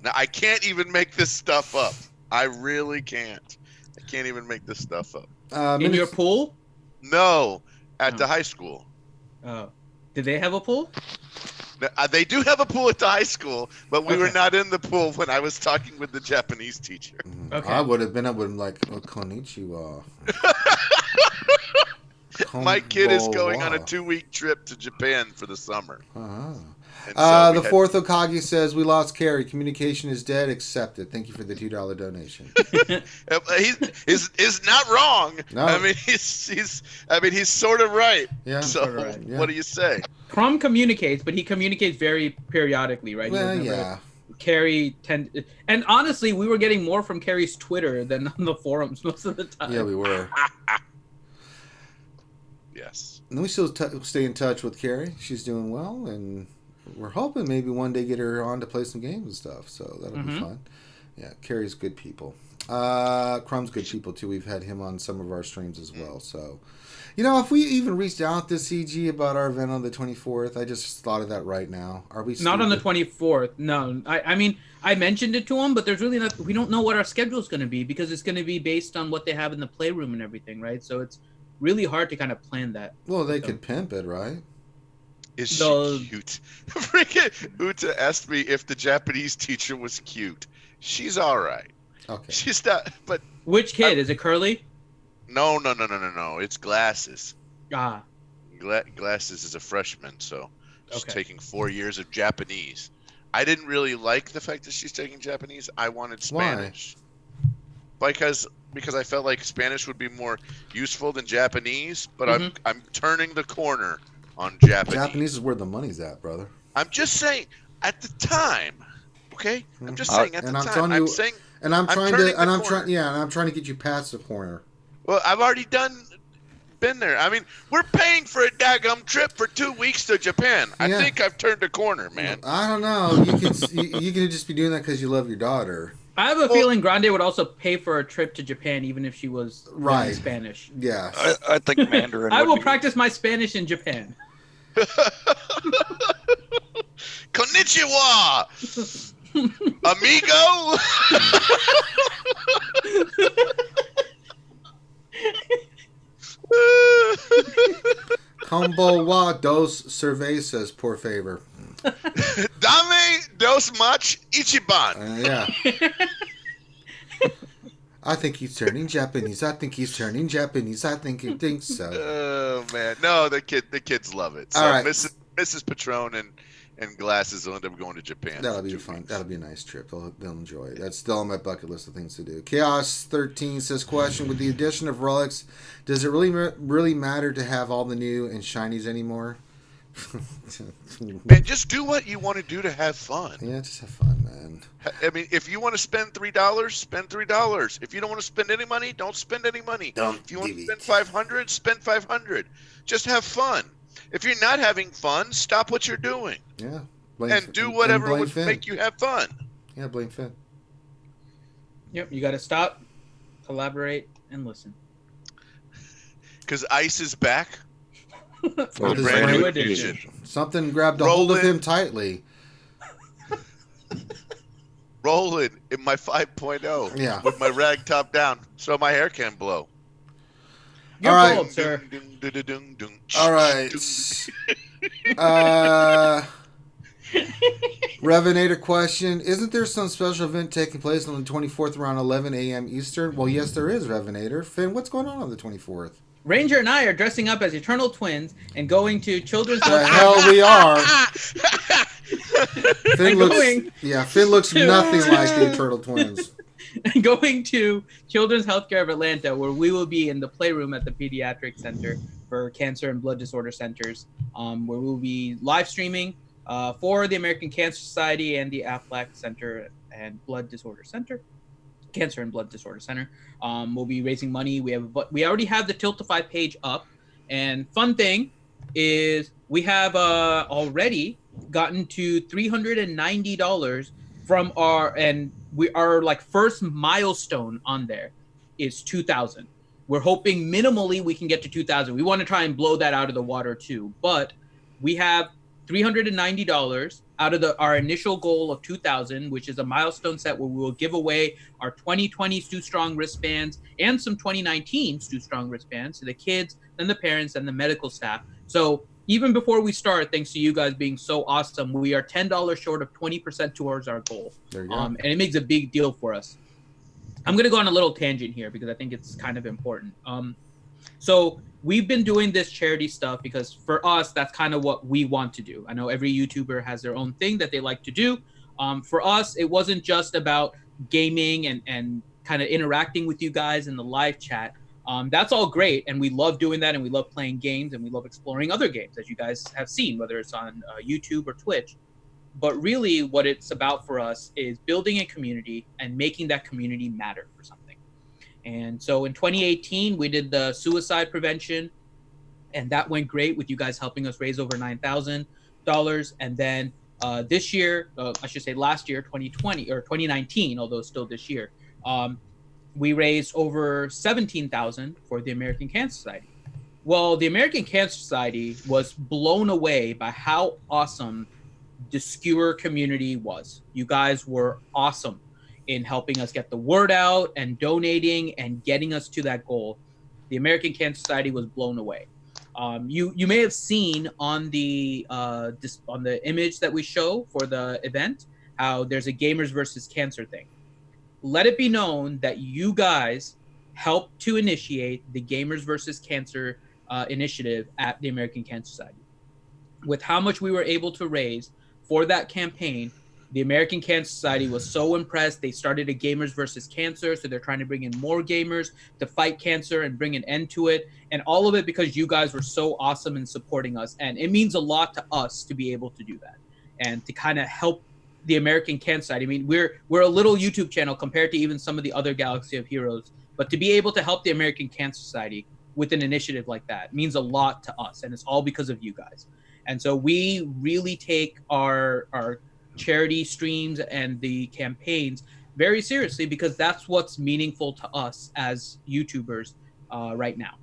Now, I can't even make this stuff up. I really can't. I can't even make this stuff up. In your pool? No, at Oh. the high school. Oh. Did they have a pool? They do have a pool at the high school, but we were Okay. not in the pool when I was talking with the Japanese teacher. Okay. I would have been like, oh, konnichiwa. My kid is going on a Konnichiwa. 2-week trip to Japan for the summer. Uh-huh. And so we The had- fourth Okage says we lost Carrie. Communication is dead. Accepted. Thank you for the $2 donation. He's not wrong. No. I mean, he's sort of right. Yeah. So Sorta right. Yeah. what do you say? Crumb communicates, but he communicates very periodically, right? He Well, doesn't have yeah. Carrie and honestly, we were getting more from Carrie's Twitter than on the forums most of the time. Yeah, we were. Yes. And we still stay in touch with Carrie. She's doing well, and we're hoping maybe one day get her on to play some games and stuff. So that'll be fun. Yeah, Carrie's good people. Crumb's good people too. We've had him on some of our streams as well. So, if we even reached out to CG about our event on the 24th, I just thought of that right now. Are we Not on the stupid? 24th. No, I mean, I mentioned it to him, but there's really not. We don't know what our schedule is going to be because it's going to be based on what they have in the playroom and everything, right? So it's really hard to kind of plan that. Well, they could pimp it, right? Is The- she cute? Freaking Uta asked me if the Japanese teacher was cute. She's all right. Okay. She's not, but Which kid? Is it Curly? no. It's Glasses. Ah, Glasses is a freshman, so she's Okay. taking 4 years of Japanese. I didn't really like the fact that she's taking Japanese. I wanted Why? Spanish. Because I felt like Spanish would be more useful than Japanese, but I'm turning the corner on Japanese. Japanese is where the money's at, brother. I'm just saying, at the time, okay? I'm just Uh, saying at and the I'm time. telling I'm you- saying, And I'm I'm trying turning to, the and I'm corner. trying, yeah, and I'm trying to get you past the corner. well, I've already done been there. I mean, we're paying for a daggum trip for 2 weeks to Japan. I Yeah. think I've turned a corner, man. I don't know. You can just be doing that because you love your daughter. I have a feeling Grande would also pay for a trip to Japan even if she was learning Right. Spanish. Yeah. I think Mandarin. I would will be- practice my Spanish in Japan. Konnichiwa, amigo. Combo wa dos cervezas, por favor. Dame dos mach ichiban. Yeah. I think he's turning Japanese. I think he's turning Japanese. I think he thinks so. Oh man, no, the kids love it. So All right. Mrs. Patron and Glasses will end up going to Japan. That'll be fun. That'll be a nice trip. They'll enjoy it. That's still on my bucket list of things to do. Chaos 13 says, question, with the addition of relics, does it really matter to have all the new and shinies anymore? Man, just do what you want to do to have fun. Yeah, just have fun, man. I mean, if you want to spend $3, spend $3. If you don't want to spend any money, don't spend any money. If you want to spend $500, spend $500. Just have fun. If you're not having fun, stop what you're doing. Yeah. And do whatever blame would Finn. make you have fun. Yeah, blame Finn. Yep, you got to stop, collaborate, and listen. Because Ice is back. For With his brand brand new new edition. Something grabbed a hold of Roland. him tightly. Rolling in my 5.0 Yeah. with my rag top down so my hair can blow. You're All right. bold, sir. All right. Revenator question. Isn't there some special event taking place on the 24th around 11 a.m. Eastern? Well, yes, there is, Revenator. Finn, what's going on the 24th? Ranger and I are dressing up as eternal twins and going to children's The hell we are. Finn I'm looks, going Finn looks to- nothing like the Turtle Twins. going to Children's Healthcare of Atlanta, where we will be in the playroom at the Pediatric Center for Cancer and Blood Disorder Centers, where we will be live streaming for the American Cancer Society and the Aflac Center and Blood Disorder Center, Cancer and Blood Disorder Center. We'll be raising money. We already have the Tiltify page up, and fun thing is we have already gotten to $390 from our like first milestone on there is 2,000. We're hoping minimally we can get to 2,000. We want to try and blow that out of the water too, but we have $390 out of our initial goal of 2,000, which is a milestone set where we will give away our 2020 Stu Strong wristbands and some 2019 Stu Strong wristbands to the kids and the parents and the medical staff. So even before we start, thanks to you guys being so awesome, we are $10 short of 20% towards our goal. There you go. And it makes a big deal for us. I'm going to go on a little tangent here because I think it's kind of important. So we've been doing this charity stuff because for us, that's kind of what we want to do. I know every YouTuber has their own thing that they like to do. For us, it wasn't just about gaming and kind of interacting with you guys in the live chat. That's all great, and we love doing that, and we love playing games, and we love exploring other games, as you guys have seen, whether it's on YouTube or Twitch. But really, what it's about for us is building a community and making that community matter for something. And so in 2018, we did the suicide prevention, and that went great with you guys helping us raise over $9,000. And then this year, I should say last year, 2020 or 2019, although it's still this year, we raised over $17,000 for the American Cancer Society. Well, the American Cancer Society was blown away by how awesome the Skewer community was. You guys were awesome in helping us get the word out and donating and getting us to that goal. The American Cancer Society was blown away. You may have seen on the image that we show for the event how there's a Gamers versus Cancer thing. Let it be known that you guys helped to initiate the Gamers versus Cancer initiative at the American Cancer Society. With how much we were able to raise for that campaign, the American Cancer Society was so impressed. They started a Gamers versus Cancer, so they're trying to bring in more gamers to fight cancer and bring an end to it. And all of it because you guys were so awesome in supporting us. And it means a lot to us to be able to do that and to kind of help the American Cancer Society. I mean, we're a little YouTube channel compared to even some of the other Galaxy of Heroes, but to be able to help the American Cancer Society with an initiative like that. It means a lot to us, and it's all because of you guys. And so we really take our charity streams and the campaigns very seriously, because that's what's meaningful to us as YouTubers right now.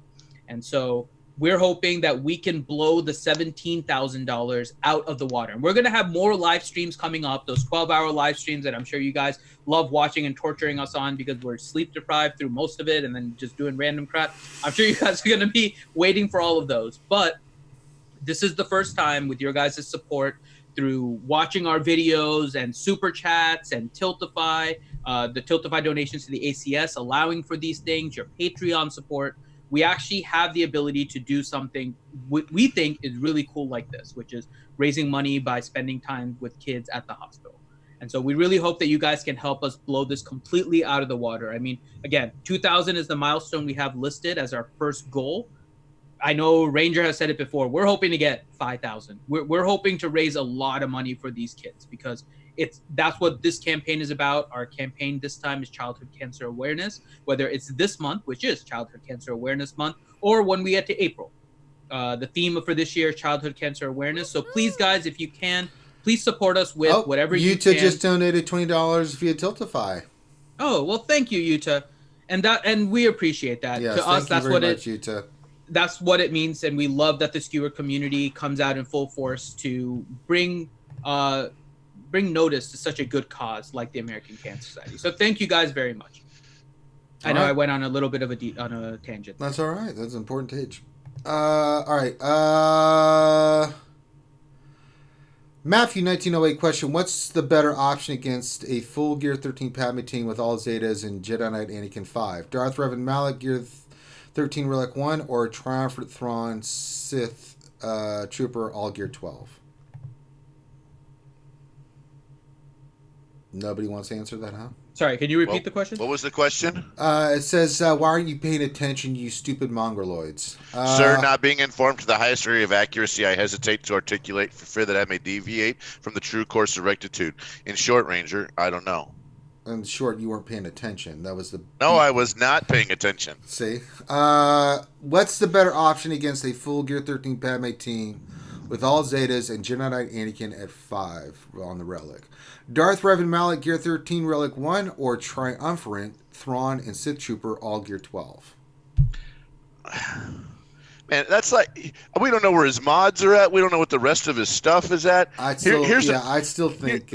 And so we're hoping that we can blow the $17,000 out of the water. And we're going to have more live streams coming up, those 12-hour live streams that I'm sure you guys love watching and torturing us on, because we're sleep deprived through most of it and then just doing random crap. I'm sure you guys are going to be waiting for all of those. But this is the first time, with your guys' support, through watching our videos and super chats and Tiltify, the Tiltify donations to the ACS, allowing for these things, your Patreon support, we actually have the ability to do something we think is really cool like this, which is raising money by spending time with kids at the hospital. And so we really hope that you guys can help us blow this completely out of the water. I mean, again, 2,000 is the milestone we have listed as our first goal. I know Ranger has said it before. We're hoping to get 5,000. We're hoping to raise a lot of money for these kids, because that's what this campaign is about. Our campaign this time is Childhood Cancer Awareness, whether it's this month, which is Childhood Cancer Awareness Month, or when we get to April. The theme for this year is Childhood Cancer Awareness. So please, guys, if you can, please support us with whatever you can. Yuta just donated $20 via Tiltify. Oh, well, thank you, Yuta. And we appreciate that. Yes, to us, that's what Yuta. That's what it means, and we love that the Skewed community comes out in full force to bring notice to such a good cause like the American Cancer Society. So thank you guys very much. I know I went on a little bit of on a tangent. That's all right. That's an important page. All right. Matthew 1908 question: what's the better option against a full Gear 13 Padme team with all Zetas and Jedi Knight Anakin 5? Darth Revan Malak Gear 13 Relic 1 or Triumphant Thrawn Sith Trooper all Gear 12? Nobody wants to answer that, huh? Sorry, can you repeat the question? What was the question? It says, why aren't you paying attention, you stupid mongoloids? Sir, not being informed to the highest degree of accuracy, I hesitate to articulate for fear that I may deviate from the true course of rectitude. In short, Ranger, I don't know. In short, you weren't paying attention. That was the... No, I was not paying attention. See? What's the better option against a full Gear 13 Padme team with all Zetas and Jedi Knight Anakin at 5 on the Relic? Darth Revan Malak Gear 13 Relic 1 or Triumphant Thrawn and Sith Trooper all Gear 12? Man, that's like, we don't know where his mods are at. We don't know what the rest of his stuff is at. I still think...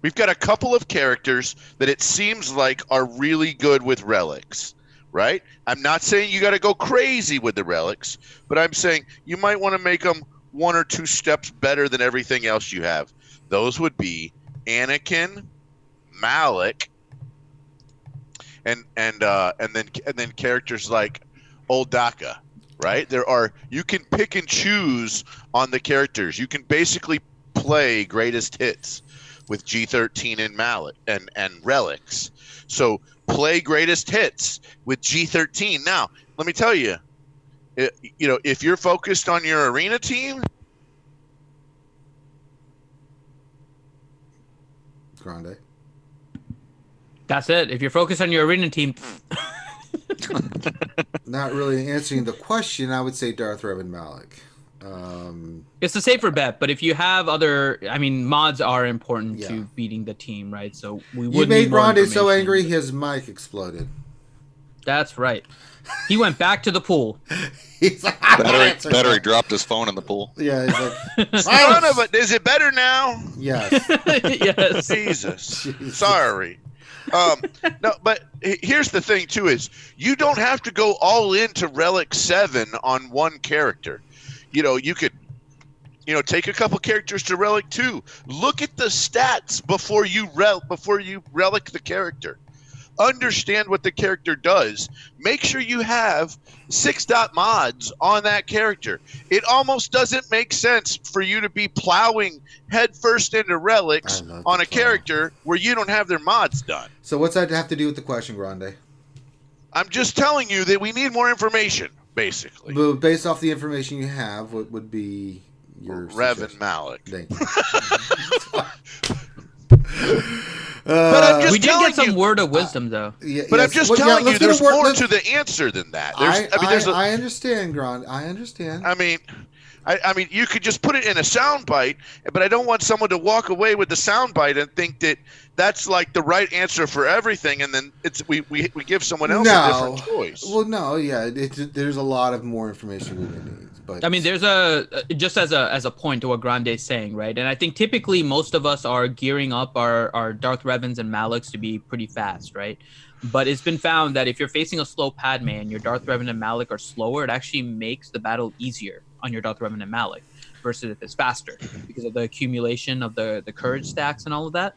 we've got a couple of characters that it seems like are really good with relics, right? I'm not saying you got to go crazy with the relics, but I'm saying you might want to make them 1 or 2 steps better than everything else you have. Those would be Anakin, Malak, and then characters like Old Daka, right? You can pick and choose on the characters. You can basically play greatest hits with G13 and Malak and relics. So play greatest hits with G13. Now, let me tell you, if you're focused on your arena team, Grande. That's it. If you're focused on your arena team, Not really answering the question, I would say Darth Revan Malak. It's a safer bet, but if you have mods are important Yeah. to beating the team, right? So we would You made need more Grande so information. angry his mic exploded. That's right. He went back to the pool. He's like, "I don't answer Battery that." dropped his phone in the pool. Yeah, he's like, son of a, is it better now? yes. Yes. Jesus. Sorry. No, but here's the thing too: is you don't have to go all into Relic 7 on one character. You could, take a couple characters to Relic 2. Look at the stats before you relic the character. Understand what the character does. Make sure you have 6-dot mods on that character. It almost doesn't make sense for you to be plowing headfirst into relics on a character where you don't have their mods done. So what's that have to do with the question, Grande? I'm just telling you that we need more information, basically. But based off the information you have, what would be your Revan suggestion? Malak. Thank But I'm just We did telling get some you, word of wisdom, though. Yeah, but I'm yes. just Well, yeah, telling you, let's get there's a word- more let's- to the answer than that. There's, I understand, Grant. I understand. I mean, I mean, you could just put it in a soundbite, but I don't want someone to walk away with the soundbite and think that that's like the right answer for everything, and then we give someone else a different choice. Well, no, yeah, there's a lot of more information we need. But I mean, there's just as a point to what Grande's saying, right? And I think typically most of us are gearing up our Darth Revens and Malaks to be pretty fast, right? But it's been found that if you're facing a slow Padme and your Darth Revan and Malak are slower, it actually makes the battle easier on your Darth Revan and Malak versus if it's faster because of the accumulation of the courage stacks and all of that.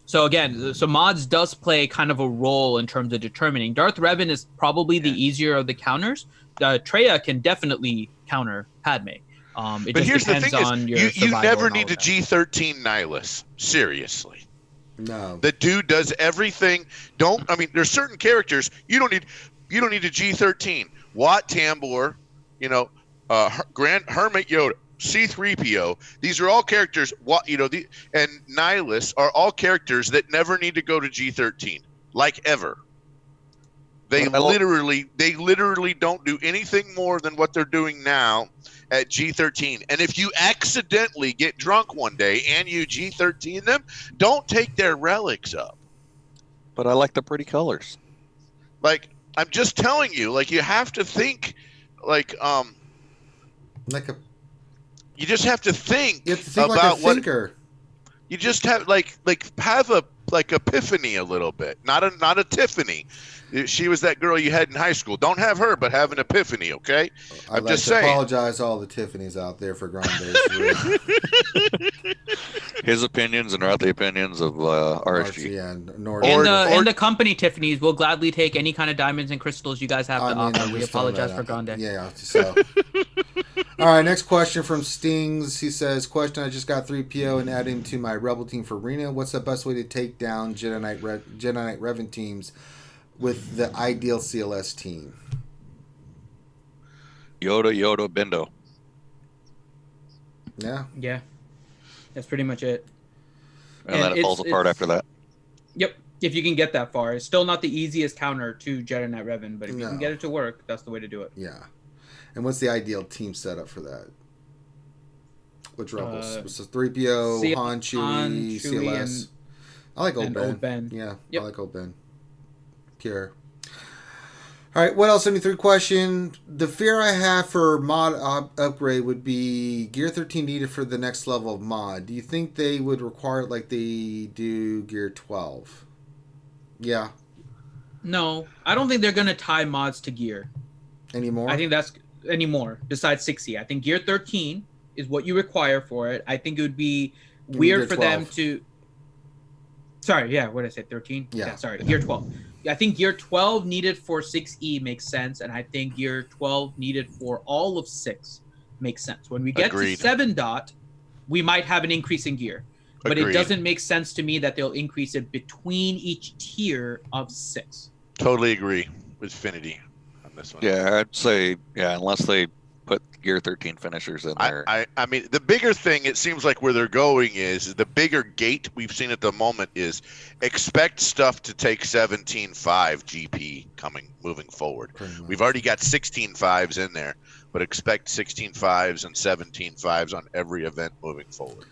So again, so mods does play kind of a role in terms of determining. Darth Revan is probably the easier of the counters. Traya can definitely counter Padme. It But just here's the depends thing: on your you survival never and all need of a that. G13 Nihilus. Seriously, no. the dude does everything. I mean, there's certain characters you don't need a G13. Wat Tambor, Grand Hermit Yoda, C-3PO. These are all characters. And Nihilus are all characters that never need to go to G13, like ever. They literally don't do anything more than what they're doing now at G13. And if you accidentally get drunk one day and you G13 them, don't take their relics up. But I like the pretty colors. Like, I'm just telling you, like, you have to think, like a you just have to think, you have to think about like a thinker. You just have have a epiphany a little bit. Not a Tiffany. She was that girl you had in high school. Don't have her, but have an epiphany, okay? I'd like to apologize to all the Tiffany's out there for Grande's His opinions and not the opinions of RSG. And the company Tiffany's will gladly take any kind of diamonds and crystals you guys have to offer. We apologize for Grande. Yeah, so. All right, next question from Stings. He says, question, I just got 3PO and added him to my Rebel team for Arena. What's the best way to take down Jedi Knight Revan teams with the ideal CLS team? Yoda, Bendo. Yeah. Yeah. That's pretty much it. And then it falls apart after that. Yep. If you can get that far. It's still not the easiest counter to Jedi Knight Revan, but if you can get it to work, that's the way to do it. Yeah. And what's the ideal team setup for that? Which Rebels? So 3PO, Han, Chewie, CLS. I like Old Ben. Yeah, yep. I like Old Ben. Pure. All right, what else? 73 question. The fear I have for mod upgrade would be Gear 13 needed for the next level of mod. Do you think they would require it like they do Gear 12? Yeah. No, I don't think they're going to tie mods to gear. Anymore? I think that's anymore, besides 60. I think Gear 13 is what you require for it. I think it would be weird for them to... Sorry, yeah, what did I say, 13? Yeah. Sorry, Gear 12. I think Gear 12 needed for 6E makes sense, and I think Gear 12 needed for all of 6 makes sense. When we get to 7 dot, we might have an increase in gear. But it doesn't make sense to me that they'll increase it between each tier of 6. Totally agree with Finity on this one. Yeah, I'd say, unless they put Gear 13 finishers in there. I mean, the bigger thing, it seems like where they're going is, the bigger gate we've seen at the moment is expect stuff to take 17.5 GP moving forward. We've already got 16.5s in there, but expect 16.5s and 17.5s on every event moving forward.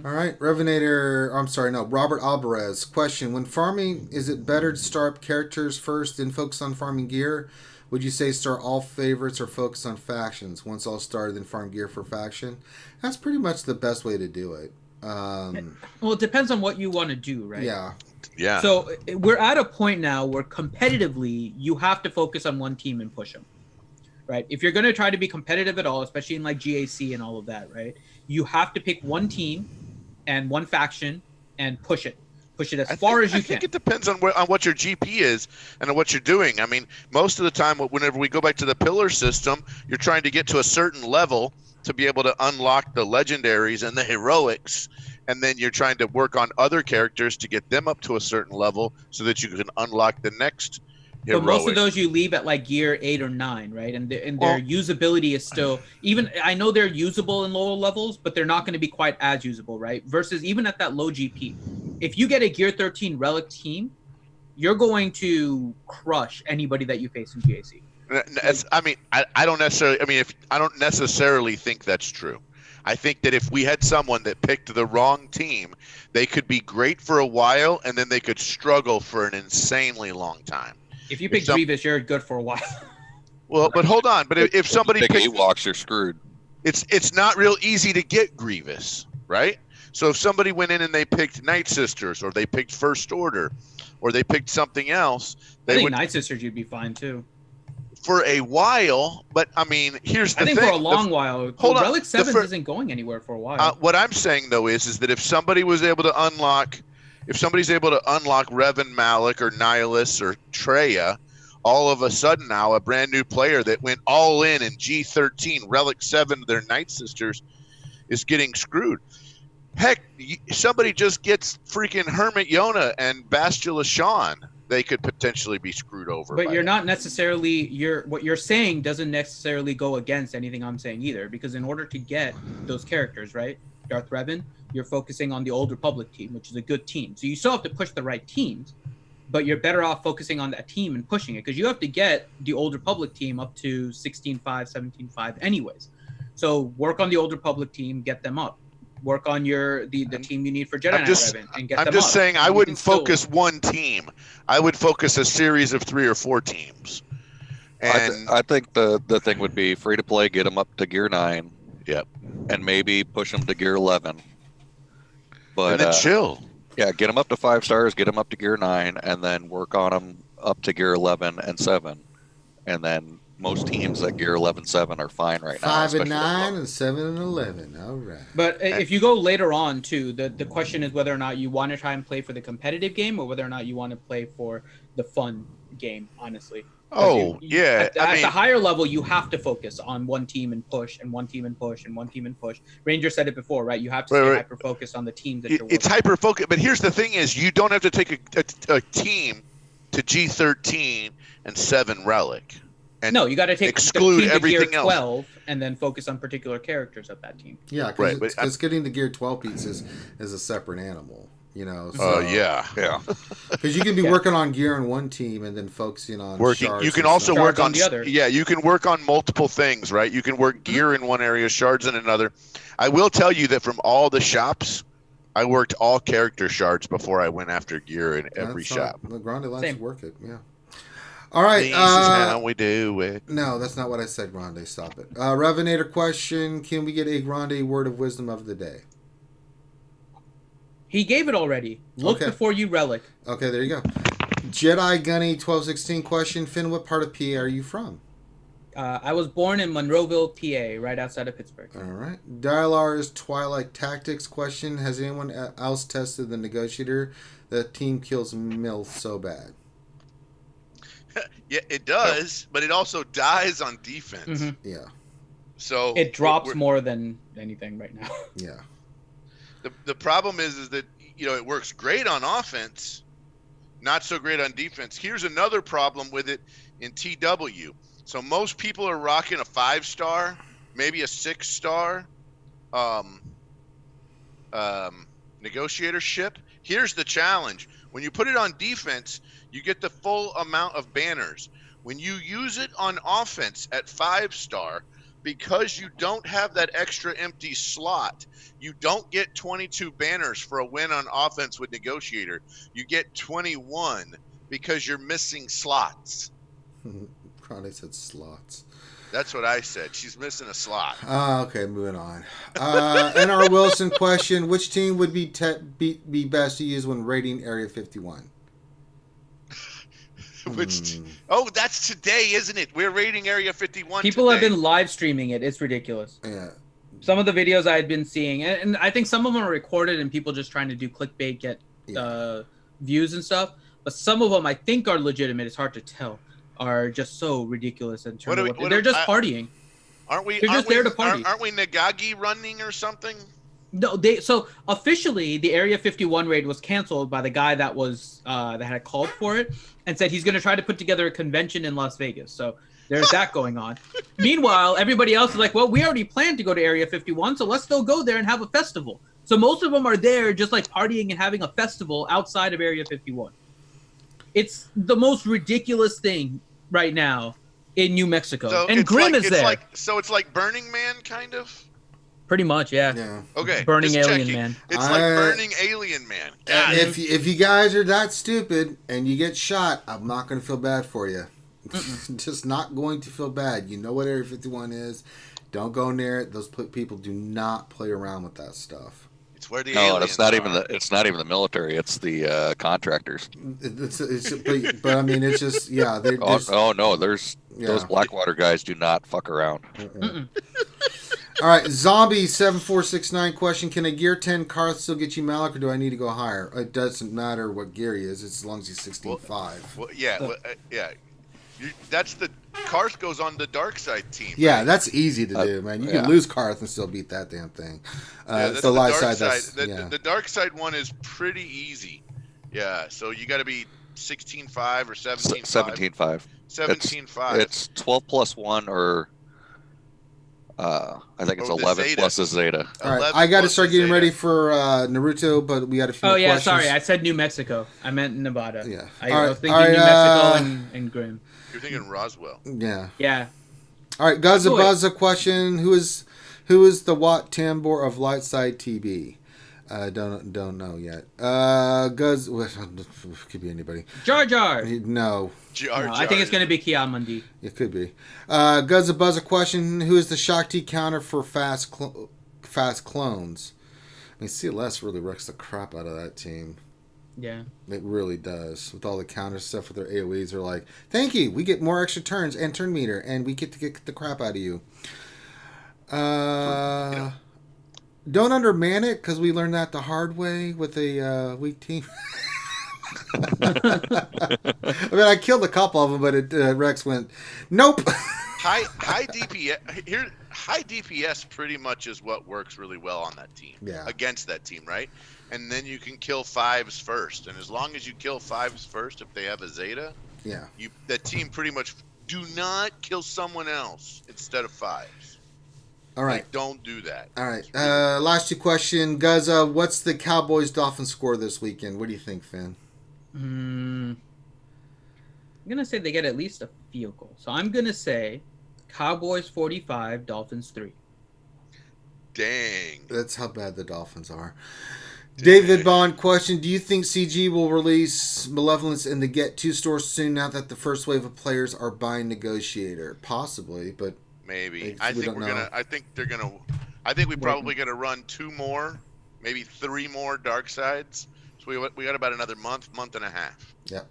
All right, Robert Alvarez. Question, when farming, is it better to start up characters first, then focus on farming gear? Would you say start all favorites or focus on factions? Once all started, then farm gear for faction? That's pretty much the best way to do it. Well, it depends on what you want to do, right? Yeah. Yeah. So we're at a point now where competitively, you have to focus on one team and push them, right? If you're going to try to be competitive at all, especially in like GAC and all of that, right? You have to pick one team and one faction and push it. Push it as far as you can. I think it depends on what your GP is and on what you're doing. I mean, most of the time, whenever we go back to the pillar system, you're trying to get to a certain level to be able to unlock the legendaries and the heroics, and then you're trying to work on other characters to get them up to a certain level so that you can unlock the next heroic. But most of those you leave at like gear 8 or 9, right? And their usability is still, even, I know they're usable in lower levels, but they're not going to be quite as usable, right? Versus even at that low GP. if you get a Gear 13 Relic team, you're going to crush anybody that you face in GAC. I don't necessarily think that's true. I think that if we had someone that picked the wrong team, they could be great for a while and then they could struggle for an insanely long time. If you pick Grievous, you're good for a while. Well, but hold on. But if somebody pick picks Ewoks, you're screwed. It's not real easy to get Grievous, right? So if somebody went in and they picked Night Sisters, or they picked First Order, or they picked something else, I think Night Sisters you'd be fine too. For a while, but I mean, here's the thing. I think for a long while. Relic 7 isn't going anywhere for a while. What I'm saying though is that if somebody was able to unlock, if somebody's able to unlock Revan Malik or Nihilus or Treya, all of a sudden now a brand new player that went all in G13 Relic 7, their Night Sisters, is getting screwed. Heck, somebody just gets freaking Hermit Yona and Bastila Shan. They could potentially be screwed over. But you're not necessarily what you're saying doesn't necessarily go against anything I'm saying either, because in order to get those characters, right, Darth Revan, you're focusing on the Old Republic team, which is a good team. So you still have to push the right teams, but you're better off focusing on that team and pushing it, because you have to get the Old Republic team up to 16.5, 17.5 anyways. So work on the Old Republic team, get them up. Work on the team you need for Jedi Knight Revan and get them up. I'm just saying I wouldn't focus one team. I would focus a series of 3 or 4 teams. And I think the thing would be free to play, get them up to Gear 9. Yep. And maybe push them to Gear 11. But and then chill. Yeah, get them up to 5 stars, get them up to Gear 9, and then work on them up to Gear 11 and 7. And then most teams at Gear 11-7 are fine right now. 5 and 9 and 7 and 11. All right. But if you go later on too, the question is whether or not you want to try and play for the competitive game or whether or not you want to play for the fun game, honestly. Yeah. At the higher level, you have to focus on one team and push and one team and push and one team and push. Ranger said it before, right? You have to stay hyper-focused on the teams that you're working. It's hyper-focused, but here's the thing is you don't have to take a team to G13 and 7 Relic. And no, you got to take exclude the team to everything Gear 12 and then focus on particular characters of that team. Yeah, because getting the Gear 12 pieces is a separate animal, you know. So, yeah. Because you can be working on gear on one team and then focusing on shards. You can also work on the other. Yeah, you can work on multiple things, right? You can work gear in one area, shards in another. I will tell you that from all the shops, I worked all character shards before I went after gear in every shop. Grande likes to work it, yeah. All right. This is how we do it. No, that's not what I said, Grande. Stop it. Revenator question. Can we get a Grande word of wisdom of the day? He gave it already. Look before you relic. Okay, there you go. Jedi Gunny 1216 question. Finn, what part of PA are you from? I was born in Monroeville, PA, right outside of Pittsburgh. All right. Dialar's Twilight Tactics question. Has anyone else tested the Negotiator? The team kills Milth so bad. Yeah, it does, but it also dies on defense. Mm-hmm. Yeah. So it drops more than anything right now. Yeah. The problem is that it works great on offense, not so great on defense. Here's another problem with it in TW. So most people are rocking a 5-star, maybe a 6-star negotiator ship. Here's the challenge. When you put it on defense, you get the full amount of banners. When you use it on offense at 5-star, because you don't have that extra empty slot, you don't get 22 banners for a win on offense with Negotiator. You get 21 because you're missing slots. Grande said slots. That's what I said. She's missing a slot. Okay, moving on. NR Wilson question. Which team would be best to use when raiding Area 51? That's today, isn't it? We're raiding Area 51 People have been live streaming it. It's ridiculous. Yeah. Some of the videos I had been seeing, and I think some of them are recorded and people just trying to do clickbait, get views and stuff. But some of them I think are legitimate. It's hard to tell. Are just so ridiculous in terms of they're just partying. Aren't we? They're just there to party. Aren't we Nagagi running or something? No, so officially the Area 51 raid was canceled by the guy that was that had called for it and said he's going to try to put together a convention in Las Vegas. So there's that going on. Meanwhile, everybody else is like, well, we already planned to go to Area 51, so let's still go there and have a festival. So most of them are there just like partying and having a festival outside of Area 51. It's the most ridiculous thing right now in New Mexico. So and it's Grimm like, is there. It's like Burning Man, kind of. Pretty much, yeah. Yeah. Okay. Burning just Alien checking. Man. It's like Burning Alien Man. God. If you guys are that stupid and you get shot, I'm not going to feel bad for you. Just not going to feel bad. You know what Area 51 is. Don't go near it. Those people do not play around with that stuff. It's where the No, aliens and it's not are. even the military. It's the contractors. But I mean, it's just Oh no, those Blackwater guys do not fuck around. All right, Zombie 7469 question: can a Gear 10 Karth still get you Malik, or do I need to go higher? It doesn't matter what gear he is, as long as he's 16.5. Well, yeah. That's the Karth goes on the dark side team. Yeah, right? that's easy to do, man. You can lose Karth and still beat that damn thing. That's the light dark side. The dark side one is pretty easy. Yeah, so you got to be 16.5 or 17.5. 17.5. 17.5. It's 12 plus 1 or I think it's 11 plus a Zeta. All right, I got to start getting ready for Naruto, but we got a few more questions. Sorry, I said New Mexico. I meant Nevada. Yeah. I was thinking New Mexico and Grimm. You're thinking Roswell. Yeah. Yeah. All right, Guzza Buzza question: Who is the Wat Tambor of Lightside TB? Don't know yet. Guz could be anybody. Jar Jar. No. I think it's going to be Kiamundi. It could be. Guzza Buzza question: Who is the Shakti counter for fast clones? I mean, CLS really wrecks the crap out of that team. Yeah. It really does. With all the counter stuff with their AoEs, they're like, thank you, we get more extra turns and turn meter, and we get to get the crap out of you. Don't underman it, because we learned that the hard way with a weak team. I mean, I killed a couple of them, but Rex went, nope. High DPS high DPS pretty much is what works really well on that team. Yeah. Against that team, right? And then you can kill 5s first, and as long as you kill 5s first, if they have a Zeta, yeah, that team pretty much do not kill someone else instead of 5s. All right. Don't do that. All right. Last two question, Guzza. What's the Cowboys Dolphins score this weekend? What do you think, Finn? I'm gonna say they get at least a field goal. So I'm gonna say Cowboys 45, Dolphins 3. Dang. That's how bad the Dolphins are. David Bond question: do you think CG will release Malevolence in the Get 2 store soon now that the first wave of players are buying Negotiator? Possibly, but maybe. I think we're probably gonna run 2 more, maybe 3 more dark sides. So we got about another month and a half. Yep.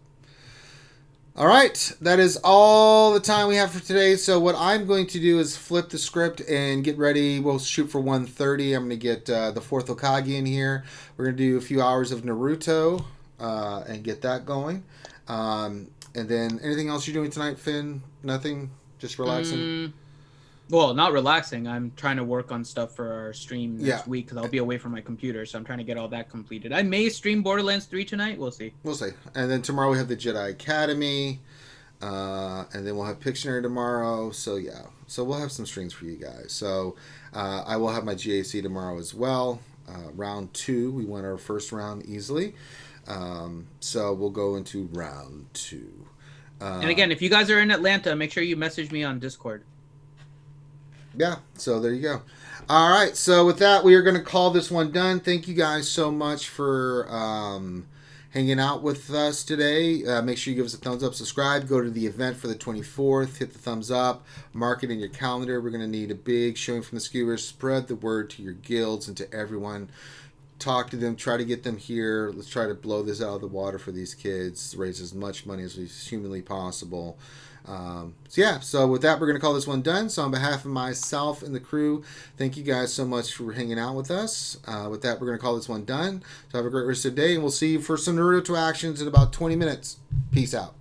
All right, that is all the time we have for today. So what I'm going to do is flip the script and get ready. We'll shoot for 1:30. I'm going to get the 4th Hokage in here. We're going to do a few hours of Naruto and get that going. And then anything else you're doing tonight, Finn? Nothing? Just relaxing? Well, not relaxing. I'm trying to work on stuff for our stream next week because I'll be away from my computer. So I'm trying to get all that completed. I may stream Borderlands 3 tonight. We'll see. We'll see. And then tomorrow we have the Jedi Academy. And then we'll have Pictionary tomorrow. So, yeah. So we'll have some streams for you guys. So I will have my GAC tomorrow as well. Round 2. We won our first round easily. So we'll go into round 2. And again, if you guys are in Atlanta, make sure you message me on Discord. Yeah, so there you go. All right, so with that, we are going to call this one done. Thank you guys so much for hanging out with us today. Make sure you give us a thumbs up, subscribe, go to the event for the 24th, hit the thumbs up, mark it in your calendar. We're going to need a big showing from the skewers. Spread the word to your guilds and to everyone. Talk to them, try to get them here. Let's try to blow this out of the water for these kids, raise as much money as humanly possible. So with that, we're going to call this one done. So on behalf of myself and the crew, thank you guys so much for hanging out with us. With that, we're going to call this one done. So have a great rest of the day, and we'll see you for some Naruto actions in about 20 minutes. Peace out.